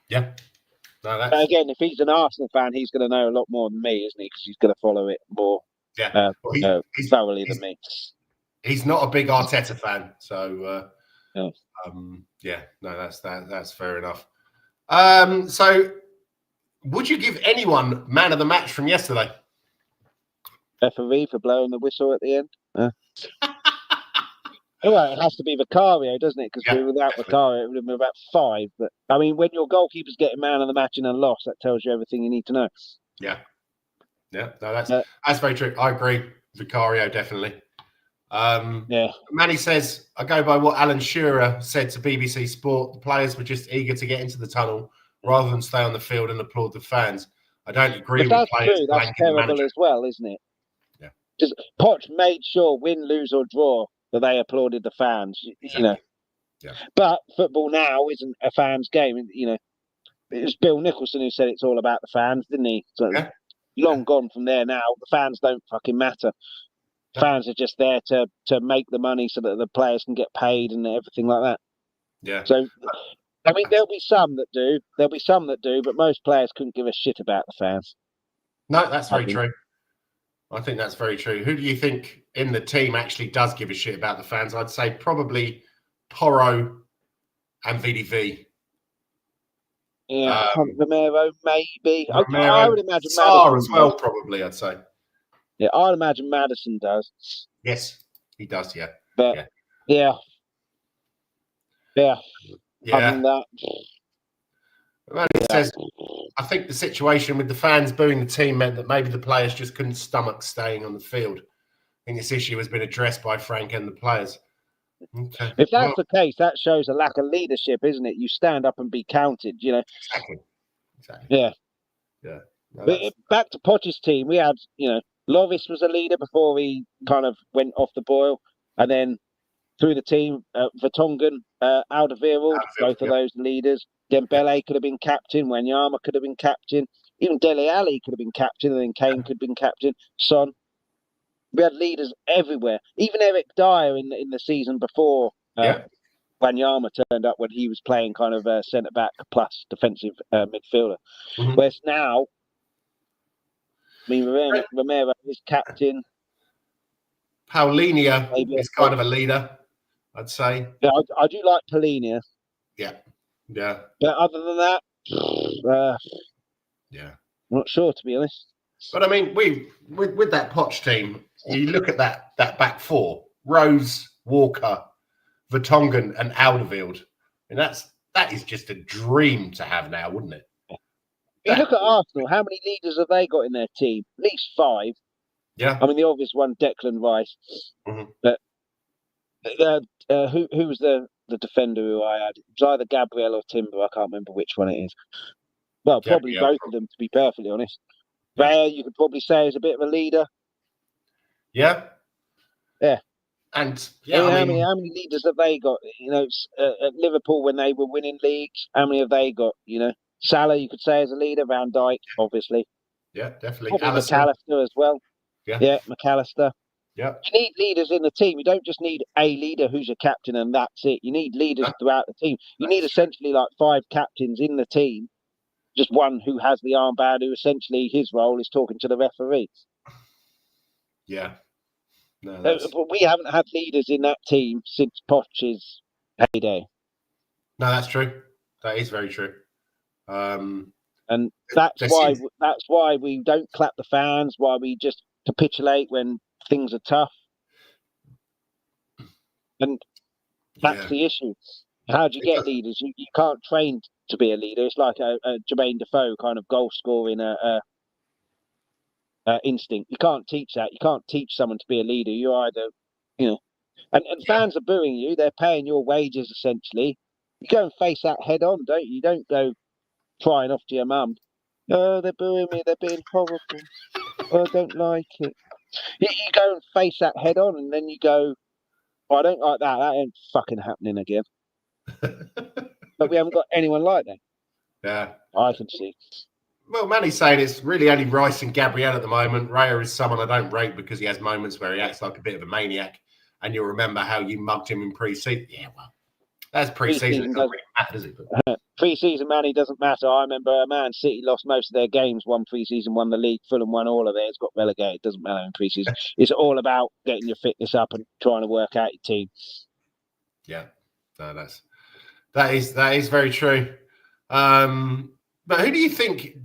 yeah. No, But again, if he's an Arsenal fan, he's going to know a lot more than me, isn't he? Because he's going to follow it more thoroughly than me. He's not a big Arteta fan, so No. yeah, no, that's fair enough. So, would you give anyone man of the match from yesterday? Referee for blowing the whistle at the end. Well, it has to be Vicario, doesn't it? Because without definitely. Vicario, it would have been about 5. But I mean, when your goalkeeper's getting man of the match in a loss, that tells you everything you need to know. Yeah, no, that's very true. I agree, Vicario definitely. Yeah. Manny says, I go by what Alan Shearer said to BBC Sport. The players were just eager to get into the tunnel rather than stay on the field and applaud the fans. I don't agree with players. True. That's terrible as well, isn't it? Yeah. Because Poch made sure, win, lose or draw, that they applauded the fans. Exactly. Yeah. But football now isn't a fans' game. It was Bill Nicholson who said it's all about the fans, didn't he? So long gone from there now. The fans don't fucking matter. Fans are just there to make the money so that the players can get paid and everything like that. Yeah. So, I mean, there'll be some that do. But most players couldn't give a shit about the fans. No, that's very true. I think that's very true. Who do you think in the team actually does give a shit about the fans? I'd say probably Porro and VDV. Yeah, Romero, maybe. Romero, I would imagine Sarr Maddison as well, does. probably, I'd say. Yeah, I'd imagine Maddison does. Yes, he does, yeah. But, yeah. Other than that... Manny says, I think the situation with the fans booing the team meant that maybe the players just couldn't stomach staying on the field. I think this issue has been addressed by Frank and the players. Okay. If that's the case, that shows a lack of leadership, isn't it? You stand up and be counted, Exactly. Yeah. No, but back to Poch's team, we had, Loris was a leader before he kind of went off the boil. And then through the team, Vertonghen, Alderweireld, both of those leaders. Dembele could have been captain. Wanyama could have been captain. Even Dele Alli could have been captain. And then Kane could have been captain. Son. We had leaders everywhere. Even Eric Dyer in the season before Wanyama turned up when he was playing kind of centre-back plus defensive midfielder. Mm-hmm. Whereas now, I mean, Romero is captain. Paulinho is kind of a leader, I'd say. Yeah, I do like Paulinho. Yeah. But other than that, I'm not sure, to be honest. But I mean, with that Poch team, you look at that back four: Rose, Walker, Vertonghen, and Alderweireld. And that is just a dream to have now, wouldn't it? You look at Arsenal. How many leaders have they got in their team? At least 5. Yeah. I mean, the obvious one, Declan Rice. Mm-hmm. But who was the defender who I had? It was either Gabriel or Timber. I can't remember which one it is. Well, probably both of them, to be perfectly honest. Raya, you could probably say, is a bit of a leader. Yeah. Yeah. And how many leaders have they got? At Liverpool when they were winning leagues, how many have they got? Salah, you could say, as a leader. Van Dijk, obviously. Yeah, definitely. McAllister as well. Yeah, McAllister. Yeah. You need leaders in the team. You don't just need a leader who's your captain and that's it. You need leaders throughout the team. You need essentially like 5 captains in the team just one who has the armband, who essentially his role is talking to the referee. Yeah. No, But we haven't had leaders in that team since Poch's heyday. No, that's true. That is very true. And that's why we don't clap the fans, why we just capitulate when things are tough. And that's the issue. How do you get leaders? You can't train to be a leader. It's like a Jermaine Defoe kind of goal scoring instinct. You can't teach that. You can't teach someone to be a leader. You're either, and fans are booing you. They're paying your wages essentially. You go and face that head on, don't you? You don't go crying off to your mum. Oh, they're booing me. They're being horrible. Oh, I don't like it. You go and face that head on, and then you go, oh, I don't like that. That ain't fucking happening again. But we haven't got anyone like that. Yeah. I can see. Well, Manny's saying it's really only Rice and Gabriel at the moment. Raya is someone I don't rate because he has moments where he acts like a bit of a maniac. And you'll remember how you mugged him in pre-season. Yeah, well, that's pre-season. It doesn't really matter, does it? Pre-season, Manny, doesn't matter. I remember Man City lost most of their games, won pre-season, won the league. Fulham won all of theirs, got relegated. Doesn't matter in pre-season. It's all about getting your fitness up and trying to work out your team. Yeah, no, that is very true. But who do you think?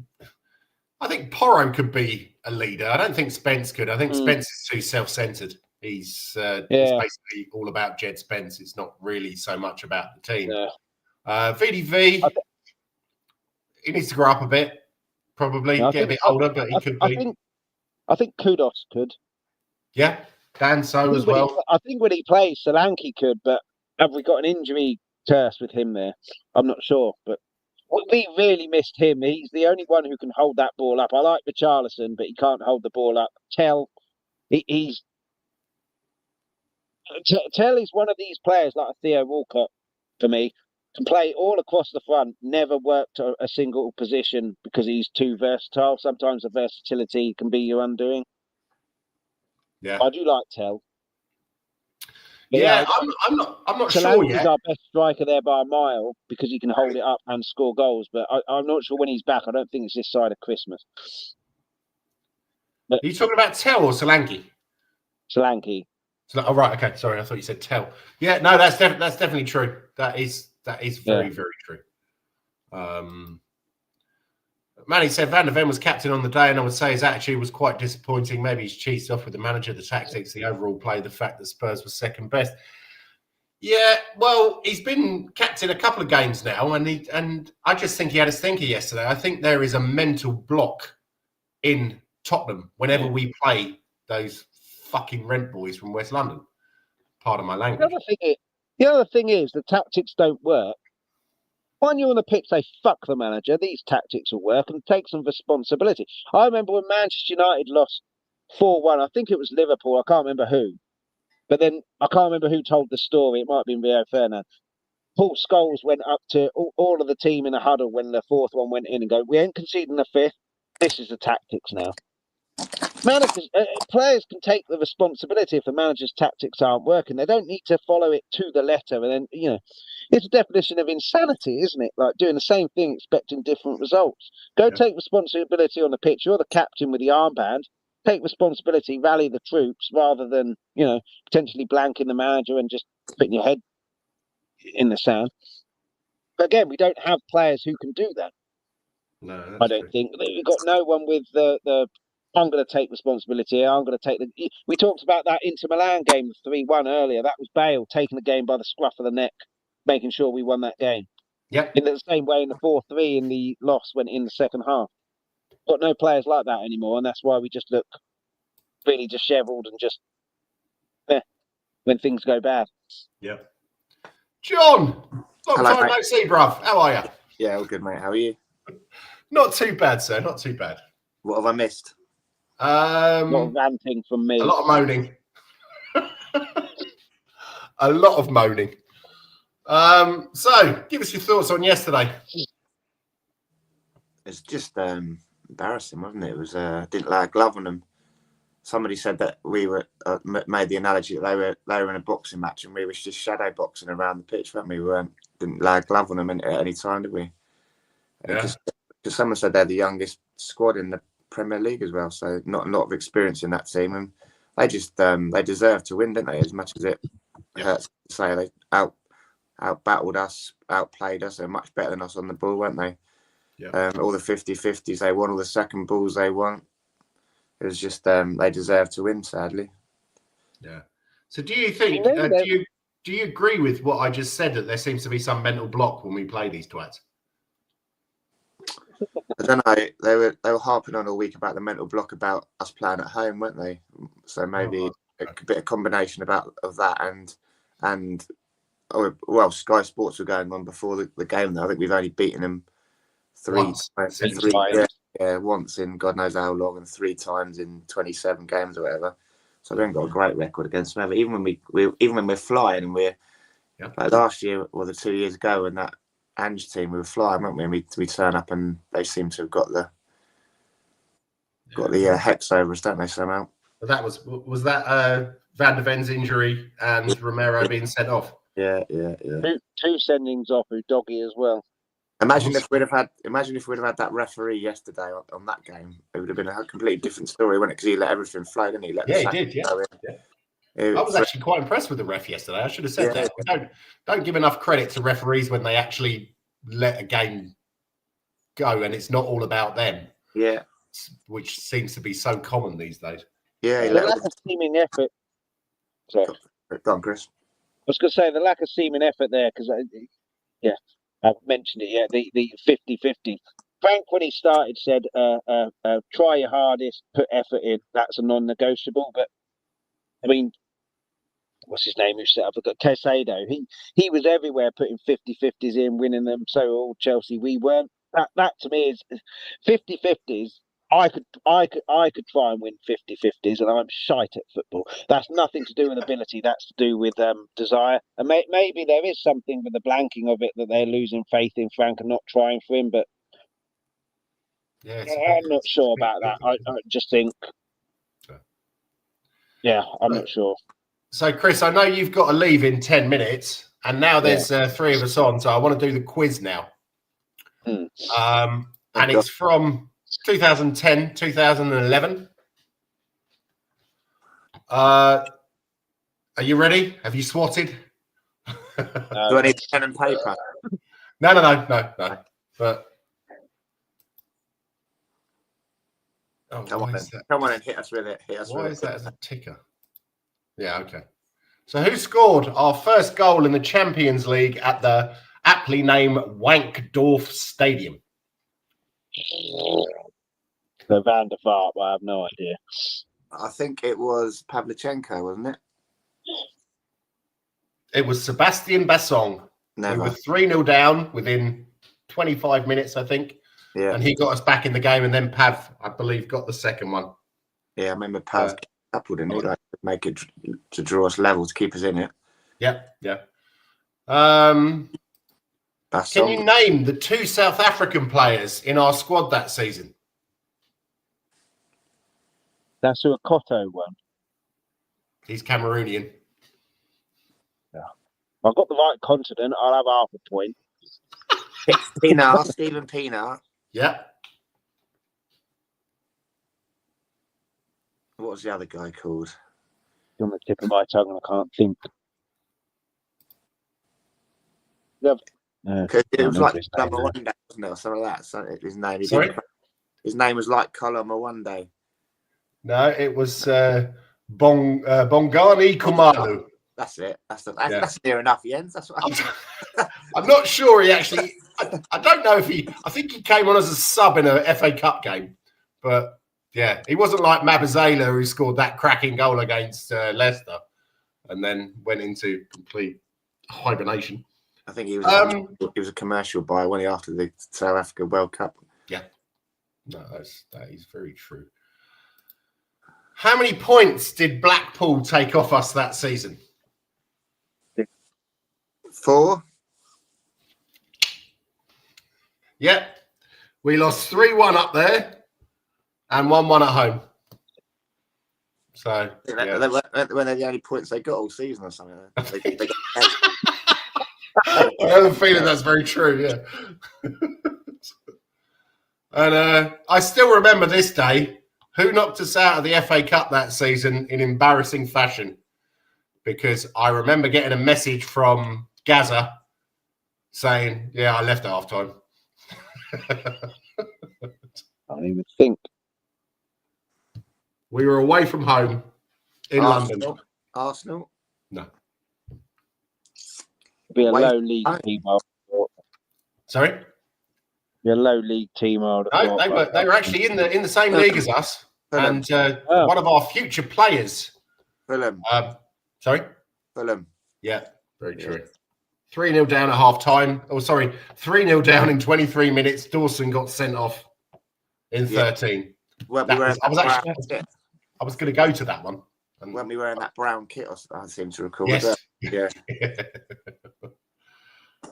I think Porro could be a leader. I don't think Spence could. I think Spence is too self-centered. He's basically all about Jed Spence. It's not really so much about the team. Yeah. VDV, he needs to grow up a bit, probably get a bit older, but he could be. I think Kudos could. Yeah, Dan So as well. I think when he plays, Solanke could, but have we got an injury curse with him there? I'm not sure, but we really missed him. He's the only one who can hold that ball up. I like Richarlison, but he can't hold the ball up. Tell is one of these players like Theo Walcott for me. Can play all across the front, never worked a single position because he's too versatile. Sometimes the versatility can be your undoing. Yeah, I do like Tell. Yeah, I'm not sure yet. He's our best striker there by a mile because he can hold it up and score goals. But I'm not sure when he's back. I don't think it's this side of Christmas. But are you talking about Tell or Solanke? Solanke. Oh, right. Okay. Sorry. I thought you said Tell. Yeah. No, that's definitely true. That is very, very true. Manny said Van der Ven was captain on the day, and I would say his attitude was quite disappointing. Maybe he's cheesed off with the manager, the tactics, the overall play, the fact that Spurs was second best. Yeah, well, he's been captain a couple of games now, and I just think he had a stinker yesterday. I think there is a mental block in Tottenham whenever we play those fucking rent boys from West London. Pardon my language. The other thing is the tactics don't work. When you're on the pitch, say, fuck the manager, these tactics will work, and take some responsibility. I remember when Manchester United lost 4-1, I think it was Liverpool, I can't remember who. But then, I can't remember who told the story, it might have been Rio Ferdinand. Paul Scholes went up to all of the team in a huddle when the fourth one went in and go, we ain't conceding the fifth, this is the tactics now. Managers, players can take the responsibility if the manager's tactics aren't working. They don't need to follow it to the letter. And then, it's a definition of insanity, isn't it? Like doing the same thing, expecting different results. Go take responsibility on the pitch. You're the captain with the armband. Take responsibility, rally the troops, rather than, potentially blanking the manager and just putting your head in the sand. But again, we don't have players who can do that. No, I don't think. We've got no one with the I'm going to take responsibility. I'm going to take the. We talked about that Inter Milan game, 3-1 earlier. That was Bale taking the game by the scruff of the neck, making sure we won that game. Yep. In the same way, in the 4-3 in the loss went in the second half. Got no players like that anymore, and that's why we just look really dishevelled and just when things go bad. Yep. John, long time no see, bruv. How are you? Yeah, all good, mate. How are you? Not too bad, sir. Not too bad. What have I missed? A lot of ranting from me. A lot of moaning. A lot of moaning. So, give us your thoughts on yesterday. It's just embarrassing, wasn't it? It was didn't lay a glove on them. Somebody said that we were made the analogy that they were in a boxing match and we were just shadow boxing around the pitch, weren't we? We didn't lay a glove on them at any time, did we? Yeah. Just because someone said they're the youngest squad in the Premier League as well, so not a lot of experience in that team, and they just they deserve to win, don't they? As much as it hurts to say, they out battled us, outplayed us, they're much better than us on the ball, weren't they? Yeah. All the 50-50s they won, all the second balls they won. It was just they deserve to win, sadly. Yeah. So do you think? Do you agree with what I just said, that there seems to be some mental block when we play these twats? I don't know. They were harping on all week about the mental block about us playing at home, weren't they? So maybe a bit of combination of that and well, Sky Sports were going on before the game though. I think we've only beaten them once in God knows how long, and 3 times in 27 games or whatever. So we haven't got a great record against them ever. Even when we're flying, and we're like last year or the 2 years ago, when that Ange team, we were flying, weren't we? And we turn up and they seem to have got the hex over us, don't they, somehow? But that was that Van der Ven's injury and Romero being sent off. Yeah. 2 sendings off, Udogie as well. Imagine if we'd have had that referee yesterday on that game. It would have been a completely different story, wouldn't it? Because he let everything flow, didn't he? He did. Yeah. I was actually quite impressed with the ref yesterday. I should have said that. Don't give enough credit to referees when they actually let a game go, and it's not all about them. Yeah, which seems to be so common these days. Yeah, the lack of seeming effort. Sorry. Go on, Chris. I was going to say the lack of seeming effort there, because I've mentioned it. The 50-50. Frank, when he started, said, "Try your hardest, put effort in. That's a non-negotiable." But I mean, what's his name? Who set up? I've got Caicedo. He was everywhere, putting 50-50s in, winning them. So all Chelsea, we weren't. That to me is 50-50s. I could try and win 50-50s, and I'm shite at football. That's nothing to do with ability. That's to do with desire. And maybe there is something with the blanking of it, that they're losing faith in Frank and not trying for him. But I'm not sure about that. I just think, I'm not sure. So, Chris, I know you've got to leave in 10 minutes, and now there's 3 of us on, so I want to do the quiz now. And it's from 2010, 2011. Are you ready? Have you swatted? Do I need pen and paper? No. But come on and hit us with it. Why is that as a ticker? Yeah, okay. So who scored our first goal in the Champions League at the aptly named Wankdorf Stadium? The Van der Vaart, I have no idea. I think it was Pavlyuchenko, wasn't it? It was Sebastian Bassong. Never. We were 3-0 down within 25 minutes, I think. Yeah. And he got us back in the game, and then Pav, I believe, got the second one. Yeah, I remember Pav coupled, didn't he? Like, make it to draw us level, to keep us in it. Yeah. Can you name the 2 South African players in our squad that season? That's who Akoto won. He's Cameroonian. Yeah. I've got the right continent. I'll have half a point. Stephen Pienaar. Yeah. What was the other guy called? You're on the tip of my tongue, and I can't think. It was like Colin Mawande, wasn't it, or something like that? So his name. His name was like Colin Mawande. No, it was Bongani Kumalu. That's it. That's near enough, Jens. That's what I'm not sure he actually. I don't know if he. I think he came on as a sub in a FA Cup game, but yeah, he wasn't like Mabazela, who scored that cracking goal against Leicester, and then went into complete hibernation. I think he was. He was a commercial buy, wasn't he, after the South Africa World Cup? Yeah, no, that is very true. How many points did Blackpool take off us that season? 4. Yep. We lost 3-1 up there and 1-1 at home. So, when they're the only points they got all season or something. They I have a feeling that's very true, yeah. And I still remember this day. Who knocked us out of the FA Cup that season in embarrassing fashion? Because I remember getting a message from Gaza saying, "Yeah, I left at half time." I don't even think. We were away from home in London. Arsenal? No. Be a Wait, low league team. I thought. Sorry? Be a low league team. I would have No, thought, they were actually in the same league as us. Fulham. And one of our future players. Fulham. Sorry? Fulham. Yeah, very true. 3-0 down at half time. Oh, sorry. 3-0 down in 23 minutes. Dawson got sent off in 13. Weren't That we wearing was- that I was brown kit? I was going to go to that one. And Weren't we wearing that brown kit? I seem to recall. yes. Yeah.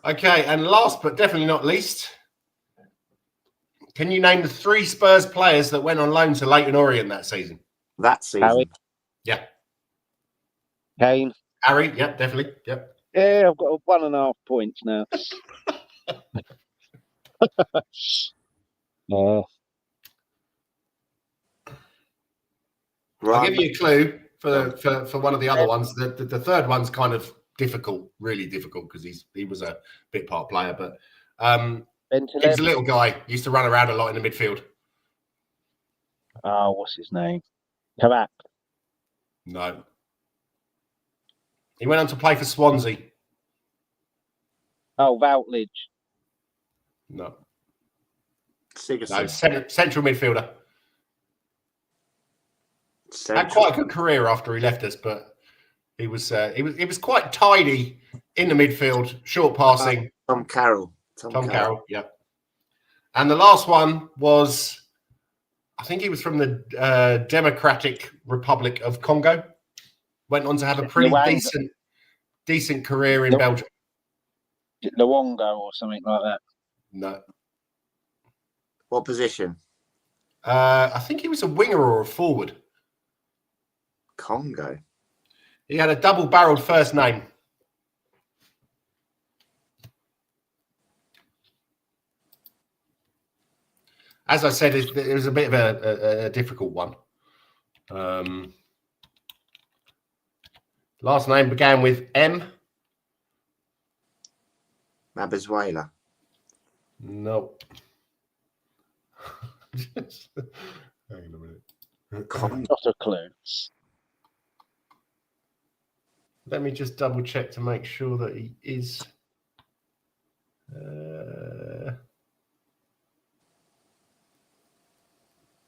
Okay, and last but definitely not least, can you name the 3 Spurs players that went on loan to Leyton Orient that season? That season. Harry. Yeah. Kane. Harry, yep, definitely. Yep. Yeah, I've got 1.5 points now. I'll give you a clue for one of the other ones. The third one's kind of difficult, really difficult, because he was a bit part player, but he was a little guy. Used to run around a lot in the midfield. Oh, what's his name? Kabak. No. He went on to play for Swansea. Oh, Routledge. No. Sigerson. No, central midfielder. Had quite a good career after he left us, but he was quite tidy in the midfield, short passing. Tom Carroll. Tom Carroll, yeah. And the last one was, I think he was from the Democratic Republic of Congo. Went on to have a pretty decent career in Belgium. Luongo or something like that. No. What position? I think he was a winger or a forward. Congo. He had a double-barreled first name. As I said, it was a bit of a difficult one. Last name began with M. Mabezuela. No. Hang on a minute. Not a clue. Let me just double check to make sure that he is.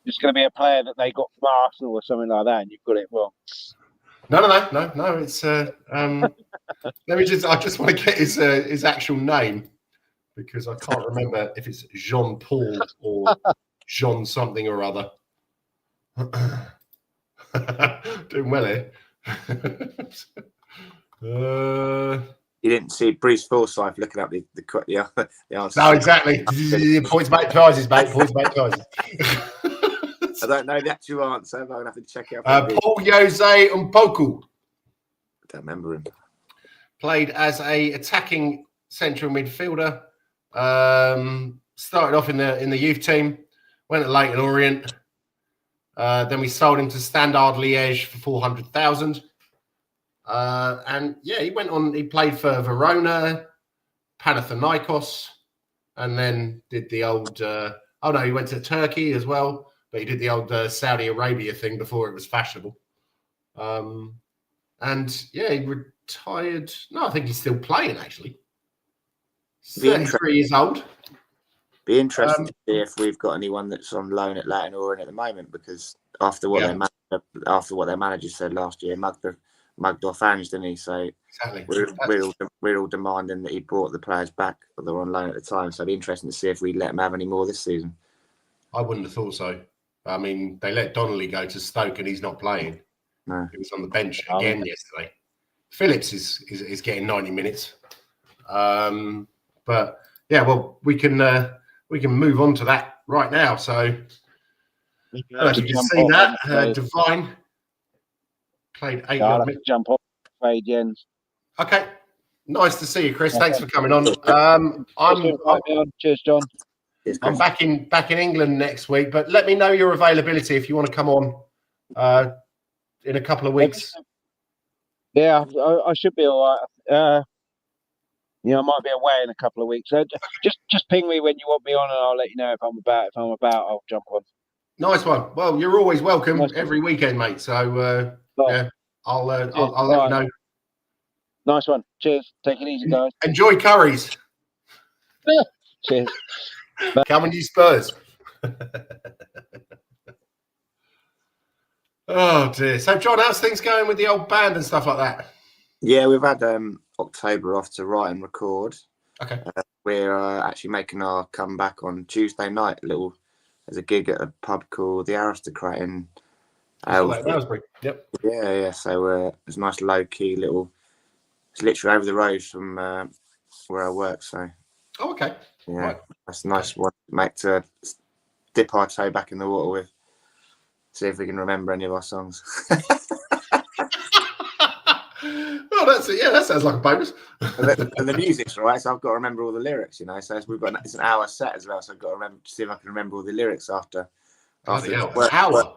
It's going to be a player that they got from Arsenal or something like that, and you've got it wrong. No. It's let me just. I just want to get his actual name, because I can't remember if it's Jean Paul or Jean something or other. Doing well here. You didn't see Bruce Forsyth looking up the answer. No, exactly. Points back prizes, mate. Points back prizes. I don't know the actual answer, but I'm going to have to check it out. Paul Jose Mpoku. I don't remember him. Played as a attacking central midfielder. Started off in the youth team. Went to Leyton Orient. Then we sold him to Standard Liège for 400,000. And yeah, he went on. He played for Verona, Panathinaikos, and then did the old. He went to Turkey as well, but he did the old Saudi Arabia thing before it was fashionable. And yeah, he retired. No, I think he's still playing actually. 33 years old. Be interesting to see if we've got anyone that's on loan at Leyton Orient at the moment, because after what their manager said last year, mugged off Ange, didn't he? So exactly. we're all demanding that he brought the players back that were on loan at the time. So it'd be interesting to see if we let him have any more this season. I wouldn't have thought so. I mean, they let Donnelly go to Stoke and he's not playing. No. He was on the bench again yesterday. Phillips is getting 90 minutes. But yeah, well, we can move on to that right now. So I don't know if you can see that. Divine played 8 minutes. Jump off, fade, Jens. Okay. Nice to see you, Chris. Thanks for coming on. Cheers, John. I'm back in England next week, but let me know your availability if you want to come on in a couple of weeks. Yeah, I should be all right. I might be away in a couple of weeks. So just ping me when you want me on, and I'll let you know if I'm about. If I'm about, I'll jump on. Nice one. Well, you're always welcome Nice every weekend, mate. So yeah, I'll let you know. Nice one. Cheers. Take it easy, guys. Enjoy curries. Cheers. Come on, you Spurs. Oh dear. So, John, how's things going with the old band and stuff like that? Yeah, we've had October off to write and record. Okay. We're actually making our comeback on Tuesday night. There's a gig at a pub called the Aristocrat in Aylesbury. Yep. Yeah. So it's a nice low key little. It's literally over the road from where I work. So. Oh, okay. Yeah, right. That's a nice one, mate, to dip our toe back in the water with. See if we can remember any of our songs. Oh, that's it. Yeah, that sounds like a bonus. and the music's right, so I've got to remember all the lyrics, So it's an hour set as well, so I've got to remember see if I can remember all the lyrics after an hour.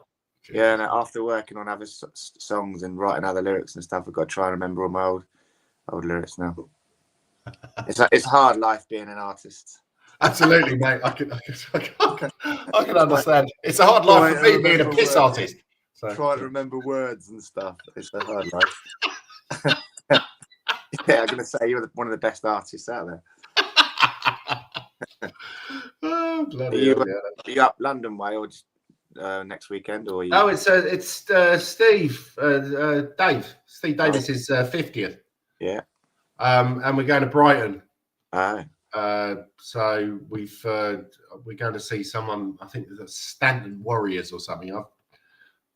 Yeah, and after working on other songs and writing other lyrics and stuff, I've got to try and remember all my old lyrics now. It's hard life being an artist. Absolutely, mate. I can understand. It's a hard life for me being a piss artist. So. Trying to remember words and stuff. It's a hard life. Yeah, I'm going to say you're one of the best artists out there. Oh, bloody are you up London way or just next weekend? Or Oh, it's Steve Davis's 50th. Yeah. And we're going to Brighton. Oh. So we're going to see someone. I think there's Stanton Warriors or something.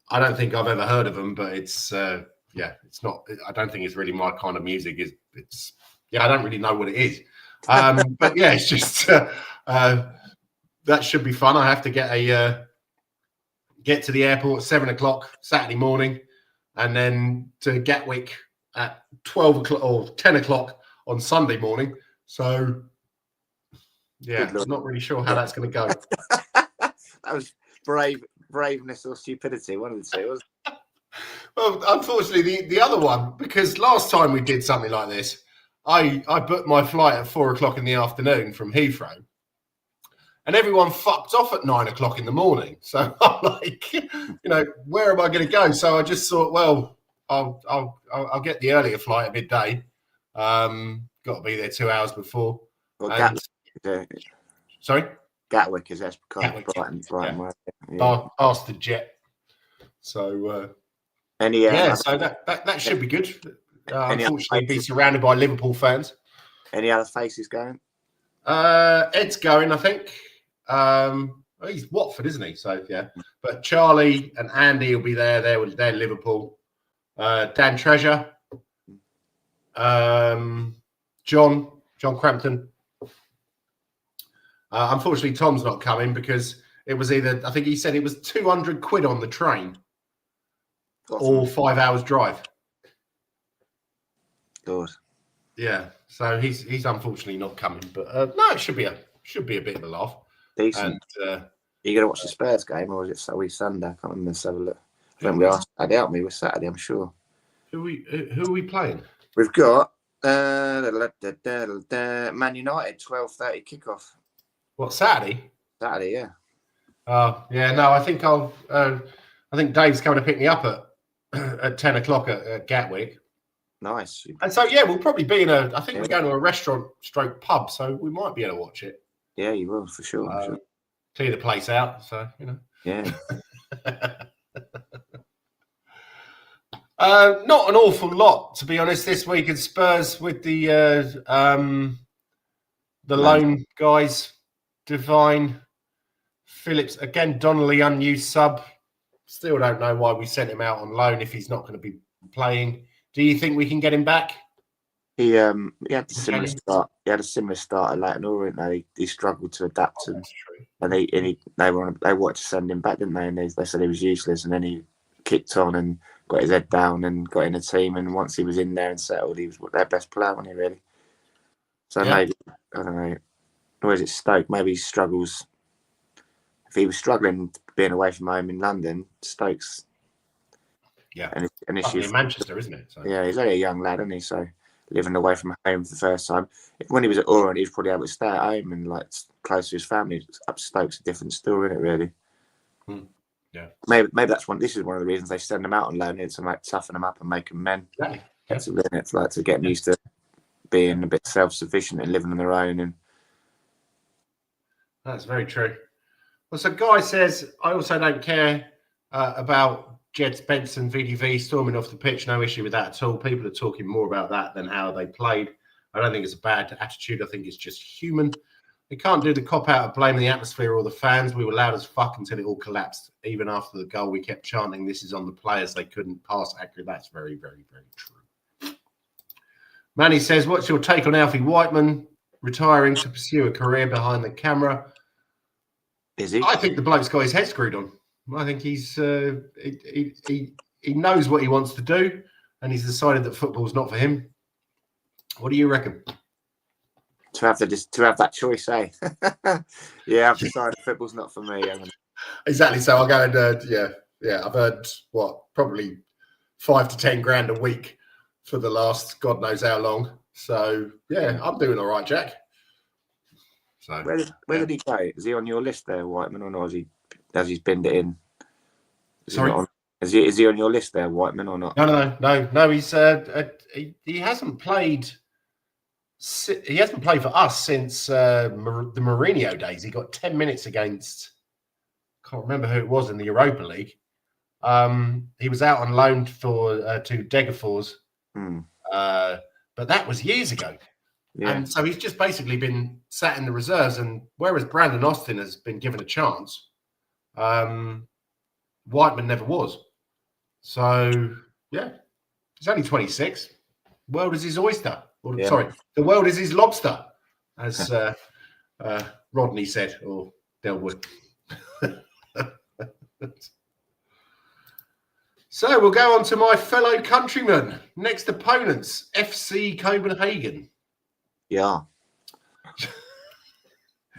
I don't think I've ever heard of them, but it's it's not. I don't think it's really my kind of music. I don't really know what it is. But yeah, it's just that should be fun. I have to get to the airport at 7 o'clock Saturday morning, and then to Gatwick at 12 o'clock or 10 o'clock on Sunday morning. So yeah, I'm not really sure how that's going to go. That was braveness or stupidity, one of the two. Well, unfortunately, the other one, because last time we did something like this, I booked my flight at 4 o'clock in the afternoon from Heathrow, and everyone fucked off at 9 o'clock in the morning. So I'm like, where am I going to go? So I just thought, well, I'll get the earlier flight at midday. Got to be there 2 hours before. Well, Sorry? Gatwick is kind of Brighton. Yeah. Past the jet. So so that should be good. Unfortunately, be surrounded by Liverpool fans. Any other faces going? Ed's going, I think. He's Watford, isn't he? So yeah. But Charlie and Andy will be there. They're Liverpool. Dan Treasure. John Crampton. Unfortunately, Tom's not coming because it was I think he said it was 200 quid on the train or 5 hours drive. Good. Yeah, so he's unfortunately not coming, but no, it should be a bit of a laugh. Decent. And, are you going to watch the Spurs game or is it Sunday? I can't remember. Let's have a look. I think we are Saturday, aren't we? We're Saturday, I'm sure. Who are we playing? We've got Man United 12:30 kickoff. What, Saturday? Saturday, yeah. Yeah. No, I think I think Dave's coming to pick me up at 10 o'clock at Gatwick. Nice. And so yeah, we'll probably be we're going to a restaurant / pub, so we might be able to watch it. Yeah, you will for sure. Clear the place out, so Yeah. Not an awful lot, to be honest, this week at Spurs with the loan guys, Divine, Phillips again, Donnelly unused sub. Still don't know why we sent him out on loan if he's not going to be playing. Do you think we can get him back? He had a similar start. He had a similar start at Leighton. He struggled to adapt, and they wanted to send him back, didn't they? And they said he was useless, and then he kicked on and got his head down and got in a team. And once he was in there and settled, he was their best player, wasn't he? Really. So maybe I don't know. or is it Stoke? Maybe he struggles. If he was struggling being away from home in London, Stoke's an issue. In Manchester, isn't it? So. Yeah, he's only a young lad, isn't he? So living away from home for the first time. When he was at Oran, he was probably able to stay at home and like close to his family. Up Stoke's a different story, isn't it? Really. Yeah. Maybe that's one. This is one of the reasons they send them out on loan, to like toughen them up and make them men. Yeah. It's like to get them used to being a bit self-sufficient and living on their own. And that's very true. Well, so Guy says, I also don't care about Jed Spence and VDV storming off the pitch. No issue with that at all. People are talking more about that than how they played. I don't think it's a bad attitude. I think it's just human. We can't do the cop-out of blaming the atmosphere or the fans. We were loud as fuck until it all collapsed. Even after the goal, we kept chanting, this is on the players. They couldn't pass accurately. That's very, very, very true. Manny says, what's your take on Alfie Whiteman retiring to pursue a career behind the camera? Is he? I think the bloke's got his head screwed on. I think he's he knows what he wants to do, and he's decided that football's not for him. What do you reckon? To have that choice, eh? Yeah, I've decided football's not for me. Exactly. So I'll go and I've earned probably 5 to 10 grand a week for the last God knows how long. So yeah, I'm doing all right, Jack. So where did he go? Is he on your list there, Whiteman, or not? Has he binned it in? Sorry, is he on your list there, Whiteman, or not? No. He's he hasn't played. He hasn't played for us since the Mourinho days. He got 10 minutes against. Can't remember who it was in the Europa League. He was out on loan to Degerfors, but that was years ago. Yeah. And so he's just basically been sat in the reserves. And whereas Brandon Austin has been given a chance, Whiteman never was. So, yeah, he's only 26. World is his oyster. Sorry, the world is his lobster, as Rodney said, or Delwood. So we'll go on to my fellow countrymen. Next opponents, FC Copenhagen. Yeah.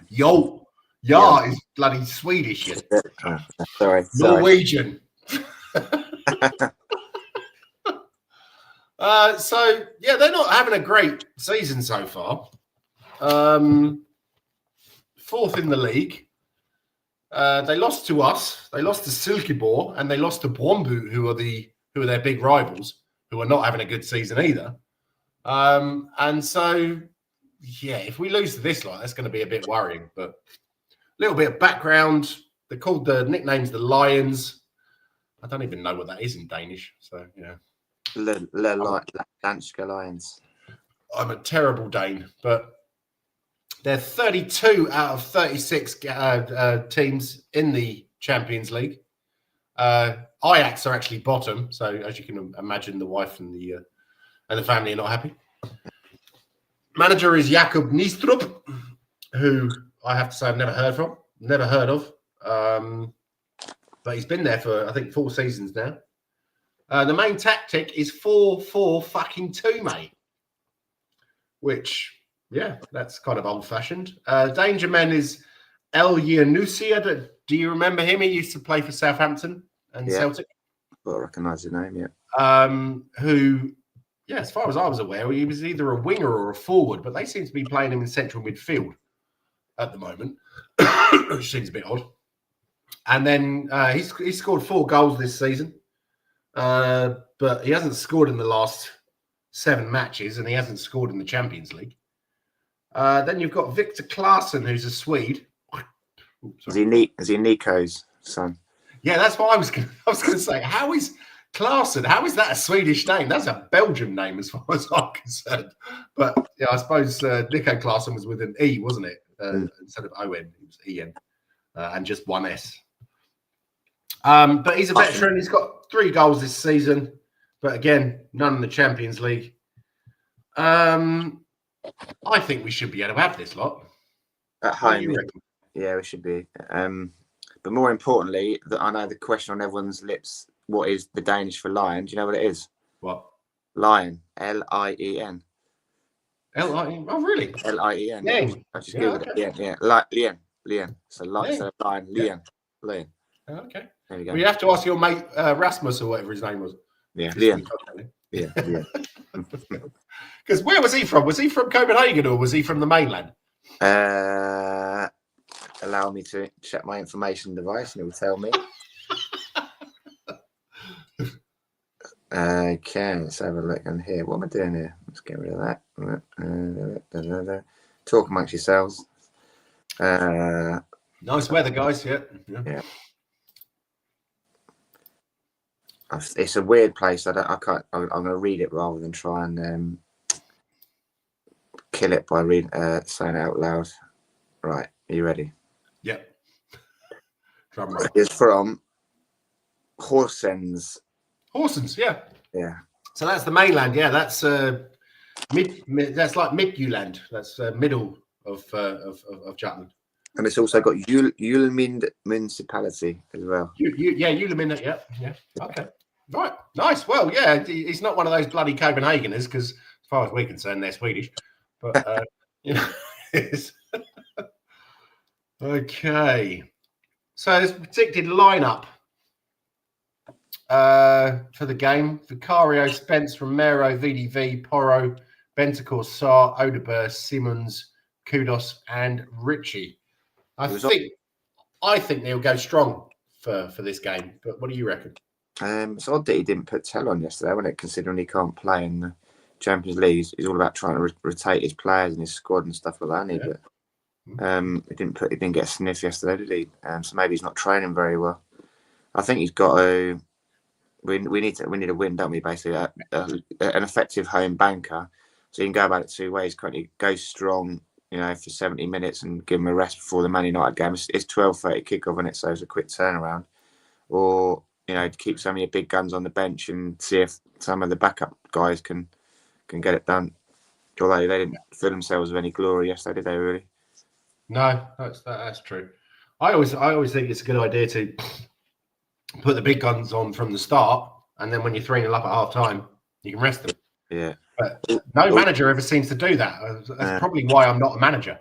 Yo. Yeah is bloody Swedish. Sorry. Norwegian. So, yeah, they're not having a great season so far. 4th in the league. They lost to us. They lost to Silkeborg, and they lost to Brøndby, who are their big rivals, who are not having a good season either. And so, yeah, if we lose to this lot, that's going to be a bit worrying. But a little bit of background. They're called the nicknames the Lions. I don't even know what that is in Danish. So, yeah. Danske Lions. I'm a terrible Dane, but they're 32 out of 36 teams in the Champions League. Ajax are actually bottom, so as you can imagine, the wife and the family are not happy. Manager is Jakob Nistrup, who I have to say I've never heard of. But he's been there for I think 4 seasons now. The main tactic is 4-4-2, mate. Which, yeah, that's kind of old-fashioned. Danger man is El Yanusia. Do you remember him? He used to play for Southampton and Celtic. I recognise the name, yeah. Who, yeah, as far as I was aware, he was either a winger or a forward, but they seem to be playing him in central midfield at the moment, which seems a bit odd. And then he's scored 4 goals this season. But he hasn't scored in the last 7 matches, and he hasn't scored in the Champions League. Then you've got Victor Claesson, who's a Swede. Is he Nico's son? Yeah, that's what I was going to say. How is Claesson? How is that a Swedish name? That's a Belgian name, as far as I'm concerned. But yeah, I suppose Nico Claesson was with an E, wasn't it? Instead of O-N, it was E-N, and just 1 S. But he's a veteran. He's got 3 goals this season, but again, none in the Champions League. I think we should be able to have this lot at home. Yeah, we should be. But more importantly, I know the question on everyone's lips: what is the Danish for lion? Do you know what it is? What? Lion. L-I-E-N. L-I-E. Oh, really? Lien. Lien. I just Yeah, googled okay. it. Lien. Lien. So like Lien. so lion. Lien. Lien. Okay. There we go. Well, you have to ask your mate Rasmus or whatever his name was. Yeah. Just Lien. yeah. Yeah. Because where was he from? Was he from Copenhagen or was he from the mainland? Allow me to check my information device and it will tell me. Okay, let's have a look on here. What am I doing here? Let's get rid of that. Talk amongst yourselves. Nice weather, guys. Yeah. It's a weird place. I'm going to read it rather than try and kill it by saying it out loud. Right, are you ready? Yep. Drum roll. It's from Horsens. Horsens, yeah. Yeah. So that's the mainland. Yeah, that's that's like Midtjylland. That's middle of Jutland. And it's also got Julemind municipality as well. Julemind. Yeah. Okay. Right. Nice. Well, yeah, he's not one of those bloody Copenhageners because, as far as we're concerned, they're Swedish. But okay. So there's a predicted lineup for the game: Vicario, Spence, Romero, VDV, Porro, Bentancur, Sarr, Odeberg, Simmons, Kudos, and Richie. I think they'll go strong for this game. But what do you reckon? It's odd that he didn't put Tell on yesterday, wasn't it? Considering he can't play in the Champions League, he's all about trying to rotate his players and his squad and stuff like that. But he didn't get a sniff yesterday, did he? So maybe he's not training very well. I think he's got to. We need a win, don't we? Basically, an effective home banker, so you can go about it two ways. Currently, go strong, for 70 minutes and give him a rest before the Man United game. It's 12:30 kickoff, isn't it? So it's a quick turnaround. Or to keep some of your big guns on the bench and see if some of the backup guys can get it done. Although they didn't fill themselves with any glory yesterday, did they? Really? No, that's true. I always think it's a good idea to put the big guns on from the start, and then when you're 3-0 up at half time, you can rest them. Yeah. But no manager ever seems to do that. That's probably why I'm not a manager.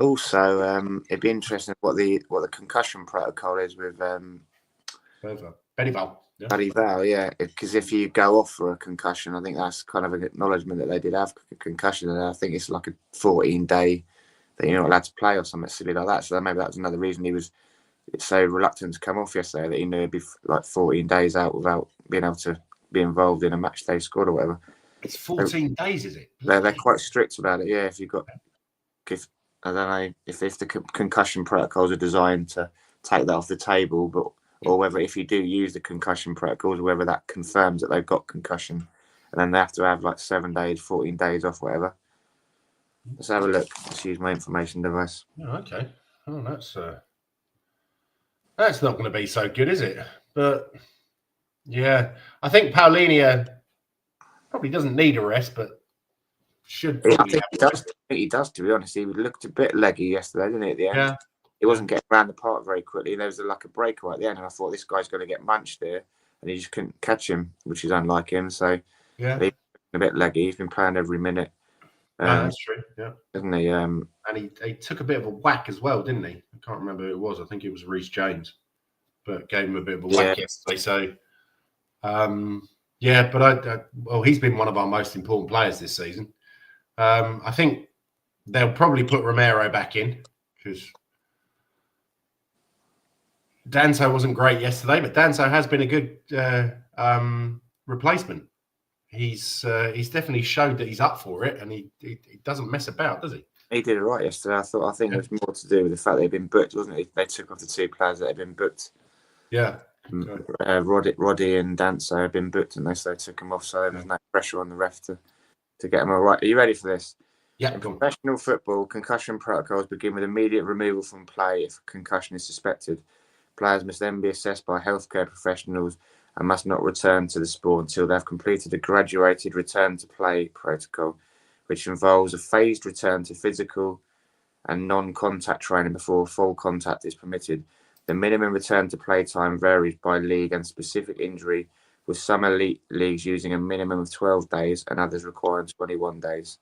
Also, it'd be interesting what the concussion protocol is with Benny Val. Yeah. Buddy Val, yeah, because if you go off for a concussion, I think that's kind of an acknowledgement that they did have a concussion, and I think it's like a 14-day that you're not allowed to play or something silly like that. So maybe that was another reason he was so reluctant to come off yesterday, that he knew he'd be like 14 days out without being able to be involved in a match day squad or whatever. It's 14 days, is it? They're quite strict about it, yeah. If I don't know if the concussion protocols are designed to take that off the table, or whether if you do use the concussion protocols, whether that confirms that they've got concussion, and then they have to have like 7 days, 14 days off, whatever. Let's have a look. Let's use my information device. Oh, okay. Oh, that's not going to be so good, is it? But yeah, I think Paulinho probably doesn't need a rest, but should. I think he does. To be honest, he looked a bit leggy yesterday, didn't he? At the end, he wasn't getting around the park very quickly. There was like a breakaway at the end, and I thought this guy's going to get munched here, and he just couldn't catch him, which is unlike him. So yeah, he's a bit leggy. He's been playing every minute. No, that's true. Yeah, isn't he? And he took a bit of a whack as well, didn't he? I can't remember who it was. I think it was Reece James, but gave him a bit of a whack yesterday. So, but he's been one of our most important players this season. I think they'll probably put Romero back in because Danso wasn't great yesterday, but Danso has been a good replacement. He's definitely showed that he's up for it, and he doesn't mess about, does he? He did it right yesterday. I think it was more to do with the fact they'd been booked, wasn't it? They took off the two players that had been booked. Yeah. Roddy and Danso had been booked, and they took them off, so there was no pressure on the ref to get them all right. Are you ready for this? Yeah. In professional football, concussion protocols begin with immediate removal from play if concussion is suspected. Players must then be assessed by healthcare professionals and must not return to the sport until they have completed a graduated return to play protocol, which involves a phased return to physical and non-contact training before full contact is permitted. The minimum return to play time varies by league and specific injury with some elite leagues using a minimum of 12 days and others requiring 21 days.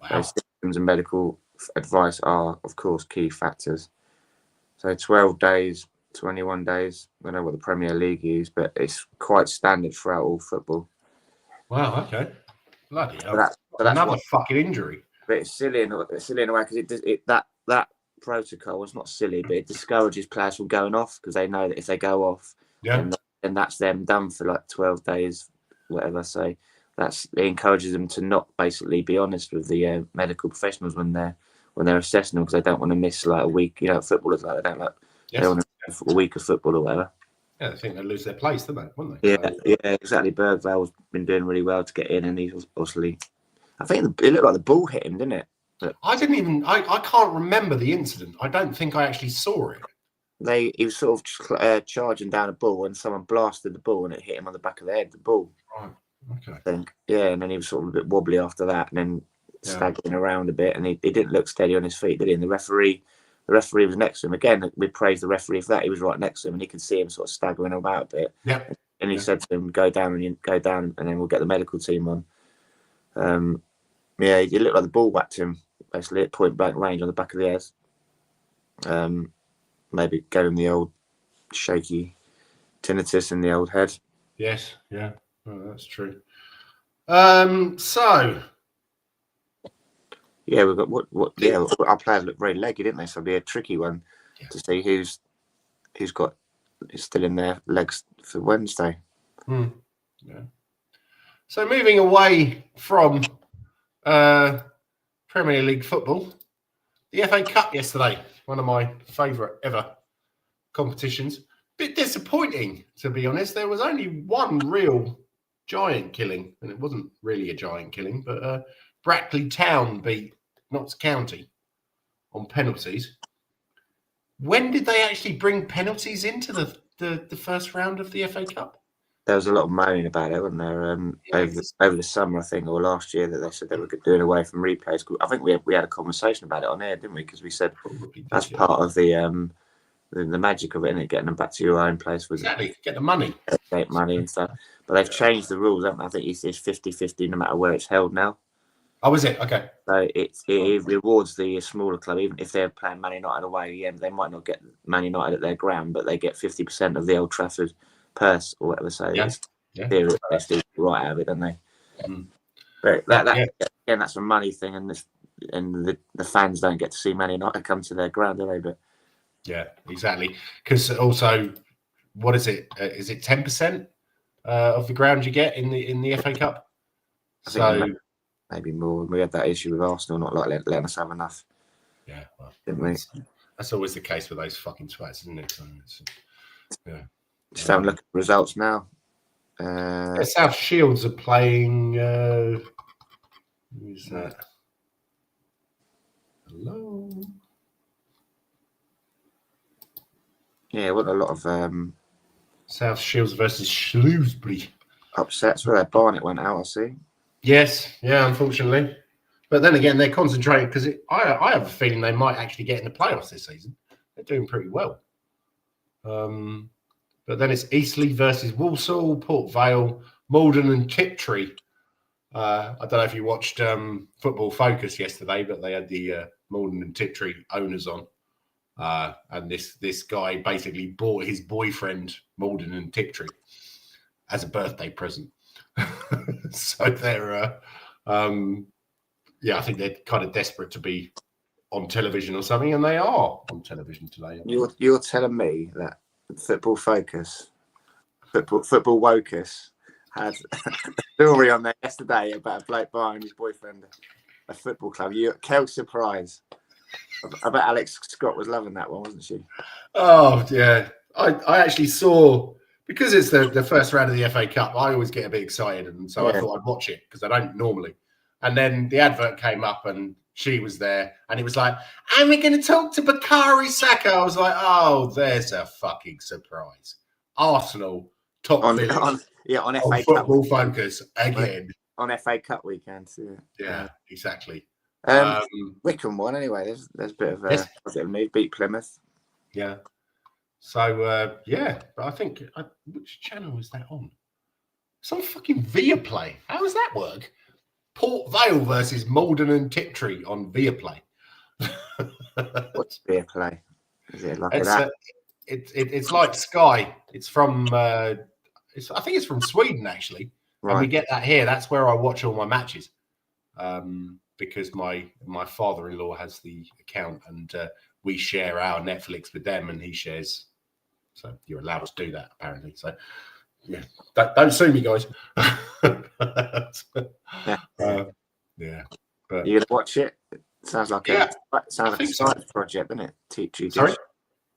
Wow. So symptoms and medical advice are, of course, key factors. So 12 days, 21 days. I don't know what the Premier League use, but it's quite standard throughout all football. Wow. Okay. Bloody hell. That's Another fucking injury. But it's silly in a way because that protocol was not silly, but it discourages players from going off because they know that if they go off, then that's them done for like 12 days, whatever. So it encourages them to not basically be honest with the medical professionals when they're assessing them because they don't want to miss like a week. You know, footballers like they don't want to miss a week of football or whatever. Yeah, they think they lose their place, don't they? Wouldn't they? Yeah, exactly. Bergvall's been doing really well to get in, and he's obviously. I think it looked like the ball hit him, didn't it? But I can't remember the incident. I don't think I actually saw it. He was sort of charging down a ball, and someone blasted the ball, and it hit him on the back of the head. The ball. Right. Okay. I think. Yeah, and then he was sort of a bit wobbly after that, and then staggering around a bit, and he didn't look steady on his feet, did he? And the referee was next to him. Again, we praised the referee for that. He was right next to him, and he could see him sort of staggering about a bit. Yeah. And he said to him, "Go down, and then we'll get the medical team on." Yeah, it looked like the ball whacked him basically at point blank range on the back of the head. Maybe gave him the old shaky tinnitus in the old head. Yes, yeah, that's true. So yeah, we've got what? Yeah, our players look very leggy, didn't they? So it'll be a tricky one to see who's still in their legs for Wednesday. Yeah. So moving away from Premier League football, the FA Cup yesterday, one of my favourite ever competitions. Bit disappointing, to be honest. There was only one real giant killing, and it wasn't really a giant killing, but Brackley Town beat Notts County on penalties. When did they actually bring penalties into the first round of the FA Cup? There was a lot of moaning about it, wasn't there? Over the summer, I think, or last year, that they said they were doing away from replays. I think we had a conversation about it on air, didn't we? Because we said that's part of the magic of it, isn't it? Getting them back to your own place with exactly get the money, get money and stuff. But they've changed the rules, haven't they? I think it's 50-50 no matter where it's held now. Oh, is it? Okay. So it rewards the smaller club, even if they're playing Man United away. Yeah, they might not get Man United at their ground, but they get 50% of the Old Trafford purse or whatever. So they still right out of it, don't they? But again, that's a money thing, and the fans don't get to see Man United come to their ground, do they? But yeah, exactly. Because also, what is it? Is it 10% of the ground you get in the FA Cup? I think maybe more. We had that issue with Arsenal not letting us have enough. Yeah, well, didn't we? That's always the case with those fucking twats, isn't it? So yeah. Just having a look at the results now. South Shields are playing. Who's that? Hello. Yeah, what a lot of South Shields versus Shrewsbury upsets where Barnett went out. I see. Yes, yeah, unfortunately, but then again, they're concentrating because I have a feeling they might actually get in the playoffs this season. They're doing pretty well. But then it's Eastleigh versus Walsall, Port Vale, Malden and Tiptree. I don't know if you watched Football Focus yesterday, but they had the Malden and Tiptree owners on. And this guy basically bought his boyfriend, Malden and Tiptree, as a birthday present. So they're, I think they're kind of desperate to be on television or something, and they are on television today. You're telling me that Football Focus, Football Wocus had a story on there yesterday about a bloke buying his boyfriend a football club. Kel surprise. I bet Alex Scott was loving that one, wasn't she? Oh yeah, I actually saw, because it's the first round of the FA Cup. I always get a bit excited, and so I thought I'd watch it because I don't normally. And then the advert came up, and she was there, and it was like, "And we're going to talk to Bakary Saka." I was like, "Oh, there's a fucking surprise." Arsenal top on village, on FA Football Cup Focus again on FA Cup weekend. Yeah, exactly. Wickham won anyway. There's a bit of positive news. Beat Plymouth. Yeah. So but I think which channel is that on? Some fucking Viaplay. How does that work? Port Vale versus Malden and Tiptree on Viaplay. What's beer play? Is it like It's that? it's like Sky. It's from I think it's from Sweden actually, and we Right. get that here. That's where I watch all my matches, because my father-in-law has the account, and we share our Netflix with them, and he shares. So you're allowed to do that apparently. So yeah, don't sue me, guys. Yeah, but You gonna watch it? Sounds like Yeah, a think so. science project, doesn't it? Petri dish. Sorry?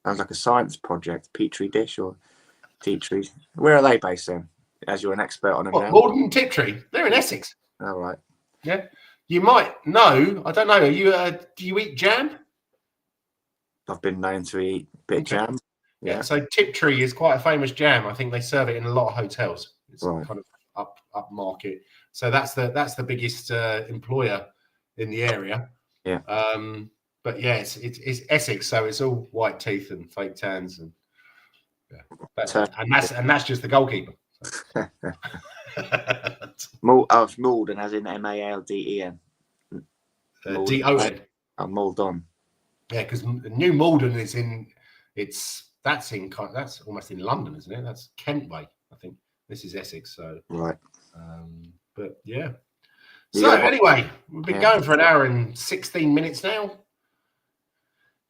Sounds like a science project. Petri dish or Petri. Where are they based then? As you're an expert on them What, now. Malden and Tiptree? They're in Essex. All right. Yeah, you might know. I don't know. Are you? Do you eat jam? I've been known to eat a bit of Okay. jam. Yeah. So Tiptree is quite a famous jam. I think they serve it in a lot of hotels. It's Right. kind of up market. So that's the biggest employer in the area. Yeah. But yeah, it's Essex, so it's all white teeth and fake tans, and yeah, and that's just the goalkeeper. So. Malden, as in Malden. D-O-N. Oh, Maldon. Yeah, because New Malden is that's almost in London, isn't it? That's Kent way, I think. This is Essex, so Right. but yeah. You So gotta- anyway, we've been going for an hour and 16 minutes now.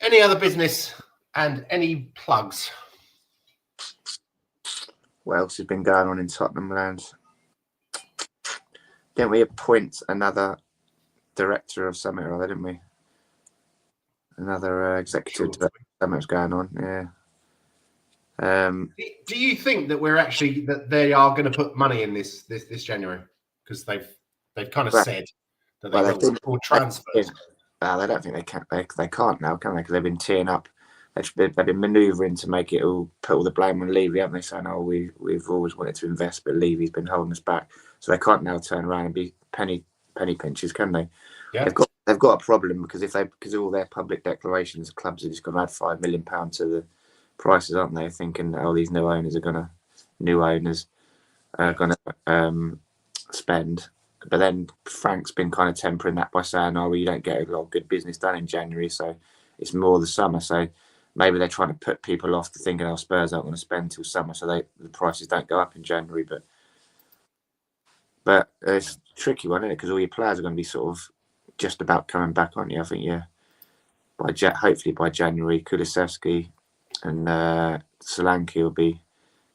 Any other business and any plugs? What else has been going on in Tottenham land? Didn't we appoint another director of something or other, didn't we? Another executive director, something was going on, yeah. Do you think that they are going to put money in this January? Because they've kind of said that they will for transfers. They don't think they can. They can't now, can they? Because they've been teeing up. They've been manoeuvring to make it all, put all the blame on Levy, haven't they? Saying, "Oh, we've always wanted to invest, but Levy's been holding us back." So they can't now turn around and be penny pinchers, can they? Yeah. They've got a problem because because of all their public declarations, the clubs are just going to add £5 million to the prices, aren't they? Thinking, oh, these new owners are going to spend. But then Frank's been kind of tempering that by saying, oh, well, you don't get a lot of good business done in January, so it's more the summer. So maybe they're trying to put people off to thinking, oh, Spurs aren't going to spend till summer, so the prices don't go up in January. But it's a tricky one, isn't it? Because all your players are going to be sort of just about coming back, aren't you? I think, yeah. Hopefully by January, Kulusevski and Solanke will be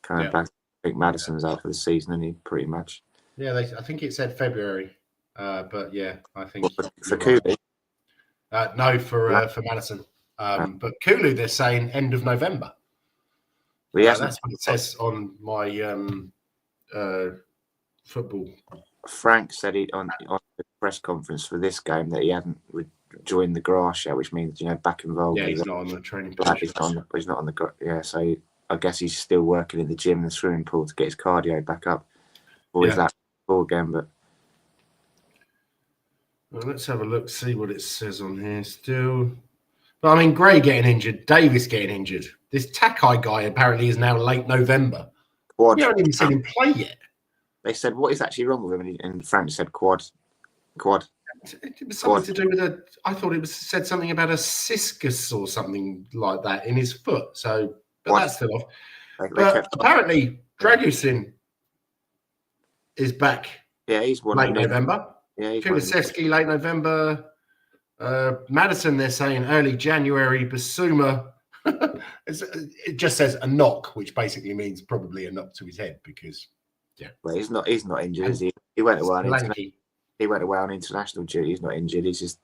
coming back. I think Maddison's out for the season, isn't he? Pretty much. Yeah, I think it said February, but yeah, I think for Kulu. No, for Madison. But Kulu, they're saying end of November. Well, that's what it says on my football. Frank said on the press conference for this game that he hadn't joined the grass yet, which means back involved. Yeah, he's not on the training pitch. He's not on the so I guess he's still working in the gym and the swimming pool to get his cardio back up. Or is that ball again? But well, let's have a look, see what it says on here still. But I mean, Gray getting injured, Davis getting injured. This Takai guy apparently is now late November. Quad. We haven't even seen him play yet. They said, what is actually wrong with him? And Frank said quad. It was something to do with I thought it said something about a ciscus or something like that in his foot. So, but that's still off. But apparently, Dragusin is back. Yeah, he's late November. Yeah, Kulusevski late November. Maddison, they're saying early January. Basuma, it just says a knock, which basically means probably a knock to his head because, well, he's not injured, is he? He went away on international duty. He's not injured. He's just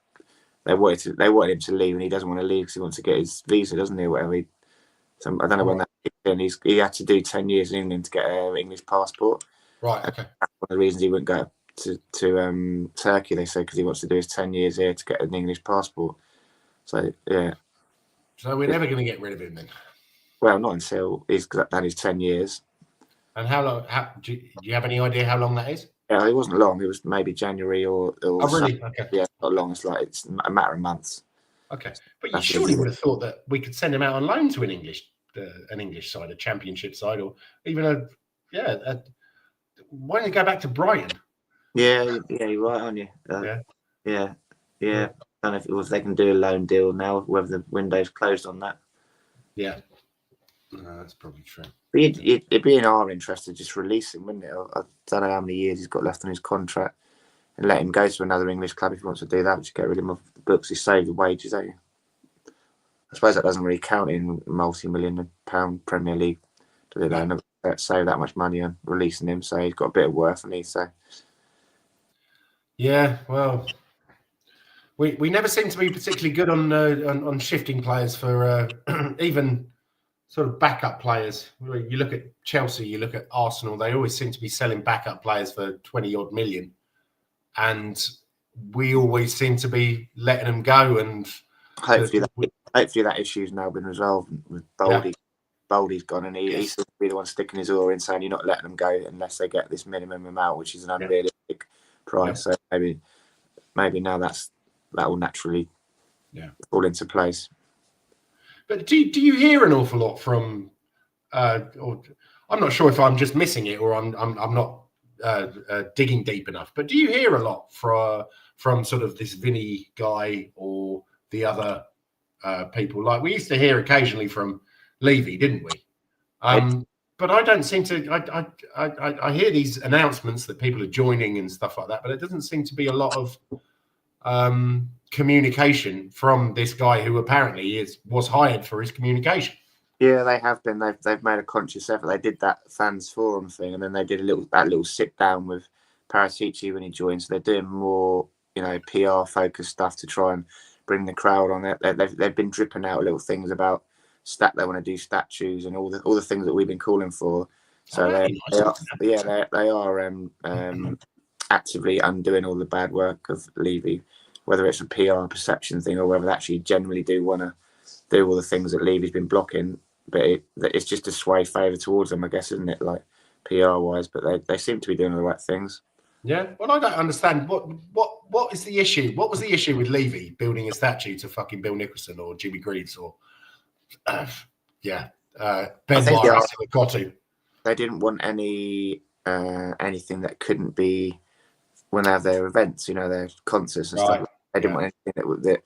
they wanted him to leave, and he doesn't want to leave because he wants to get his visa, doesn't he? Or whatever. So I don't know when that kicked in. He had to do 10 years in England to get an English passport. Right. Okay. That's one of the reasons he wouldn't go to Turkey. They said because he wants to do his 10 years here to get an English passport. So yeah. So we're never going to get rid of him then. Well, not until he's done his 10 years. And how long? Do you have any idea how long that is? Yeah, it wasn't long. It was maybe January or oh, really? Okay. Yeah, not long. It's a matter of months. Okay, but you surely would have thought that we could send him out on loan to an English side, a Championship side, or even why don't you go back to Brighton? Yeah, you're right, aren't you? Yeah. I don't know if they can do a loan deal now, whether the window's closed on that. Yeah, no, that's probably true. But it'd be in our interest to just release him, wouldn't it? I don't know how many years he's got left on his contract, and let him go to another English club if he wants to do that. Just get rid of him off the books. He saved the wages, don't you? I suppose that doesn't really count in multi-million-pound Premier League. Do they don't save that much money on releasing him? So he's got a bit of worth, and so. Yeah, well, we never seem to be particularly good on shifting players for even sort of backup players. You look at Chelsea, you look at Arsenal, they always seem to be selling backup players for 20-odd million. And we always seem to be letting them go. And hopefully that issue's now been resolved with Baldy. Yeah. Baldy's gone, and he's to be the one sticking his oar in, saying you're not letting them go unless they get this minimum amount, which is an unrealistic price. So maybe now that will naturally fall into place. But do you hear an awful lot from? Or I'm not sure if I'm just missing it or I'm not digging deep enough. But do you hear a lot from sort of this Vinny guy or the other people? Like we used to hear occasionally from Levy, didn't we? But I don't seem to. I hear these announcements that people are joining and stuff like that, but it doesn't seem to be a lot of communication from this guy who apparently was hired for his communication. Yeah, they have been. They've made a conscious effort. They did that fans forum thing, and then they did that little sit down with Paratici when he joined. So they're doing more, PR focused stuff to try and bring the crowd on it. They've been dripping out little things about they want to do statues and all the things that we've been calling for. So they are actively undoing all the bad work of Levy, whether it's a PR perception thing or whether they actually generally do want to do all the things that Levy's been blocking. But it's just a sway favour towards them, I guess, isn't it? Like PR wise, but they seem to be doing all the right things. Yeah, well, I don't understand what is the issue. What was the issue with Levy building a statue to fucking Bill Nicholson or Jimmy Greaves or Ben Cotu? They didn't want anything that couldn't be when they have their events, their concerts and stuff. They didn't want anything that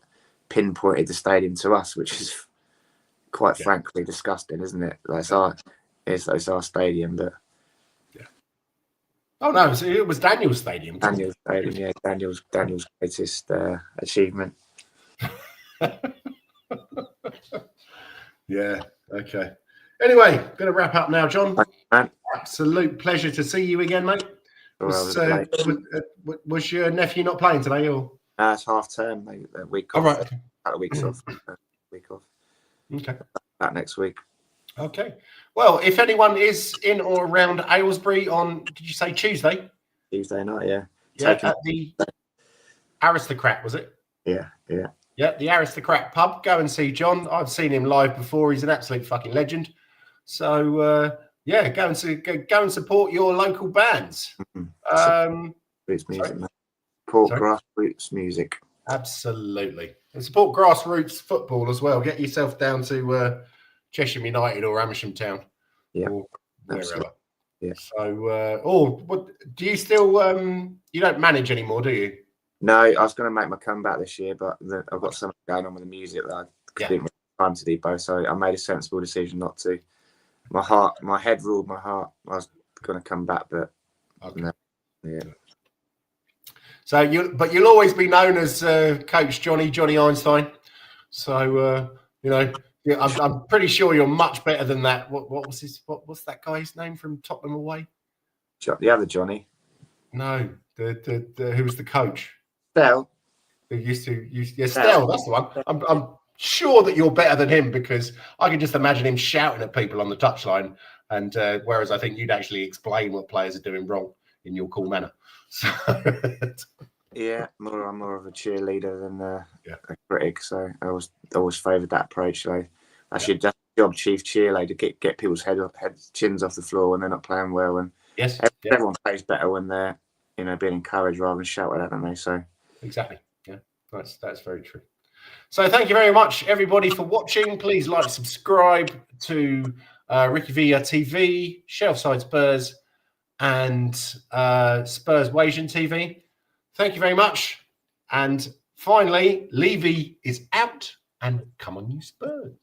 pinpointed the stadium to us, which is quite frankly disgusting, isn't it? Like it's our stadium, but oh no, it was Daniel's stadium. Daniel's stadium, yeah, Daniel's greatest achievement. Yeah. Okay. Anyway, going to wrap up now, John. Thanks, absolute pleasure to see you again, mate. Was your nephew not playing today, or? It's half term. A week off. All right. A week off. Week off. Okay. Back next week. Okay. Well, if anyone is in or around Aylesbury on, did you say Tuesday? Tuesday night, yeah. Yeah, at the Aristocrat, was it? Yeah. Yeah, the Aristocrat pub. Go and see John. I've seen him live before. He's an absolute fucking legend. So, go and support your local bands. Music, support grassroots music. Absolutely. And support grassroots football as well. Get yourself down to Cheshire United or Amersham Town. Yeah. Or wherever. Yeah. So, what do you still, you don't manage anymore, do you? No, I was going to make my comeback this year, but I've got something going on with the music that I didn't have time to do both. So I made a sensible decision not to. My head ruled my heart. I was going to come back, but no. Yeah. So you'll always be known as Coach Johnny Einstein. So I'm pretty sure you're much better than that. What's that guy's name from Tottenham away? The other Johnny. No, the who was the coach? Stell. Who used to Stell. That's the one. I'm sure that you're better than him because I can just imagine him shouting at people on the touchline, and whereas I think you'd actually explain what players are doing wrong in your cool manner. So, yeah, I'm more of a cheerleader than a critic, so I always favoured that approach. So that's your job, chief cheerleader, get people's chins off the floor when they're not playing well, and everyone plays better when they're being encouraged rather than shouted at, don't they? So exactly, yeah, that's very true. So thank you very much, everybody, for watching. Please like, subscribe to RickyVillaTV, Shelfside Spurs, and Spurs Wasian TV. Thank you very much. And finally, Levy is out, and come on, you Spurs.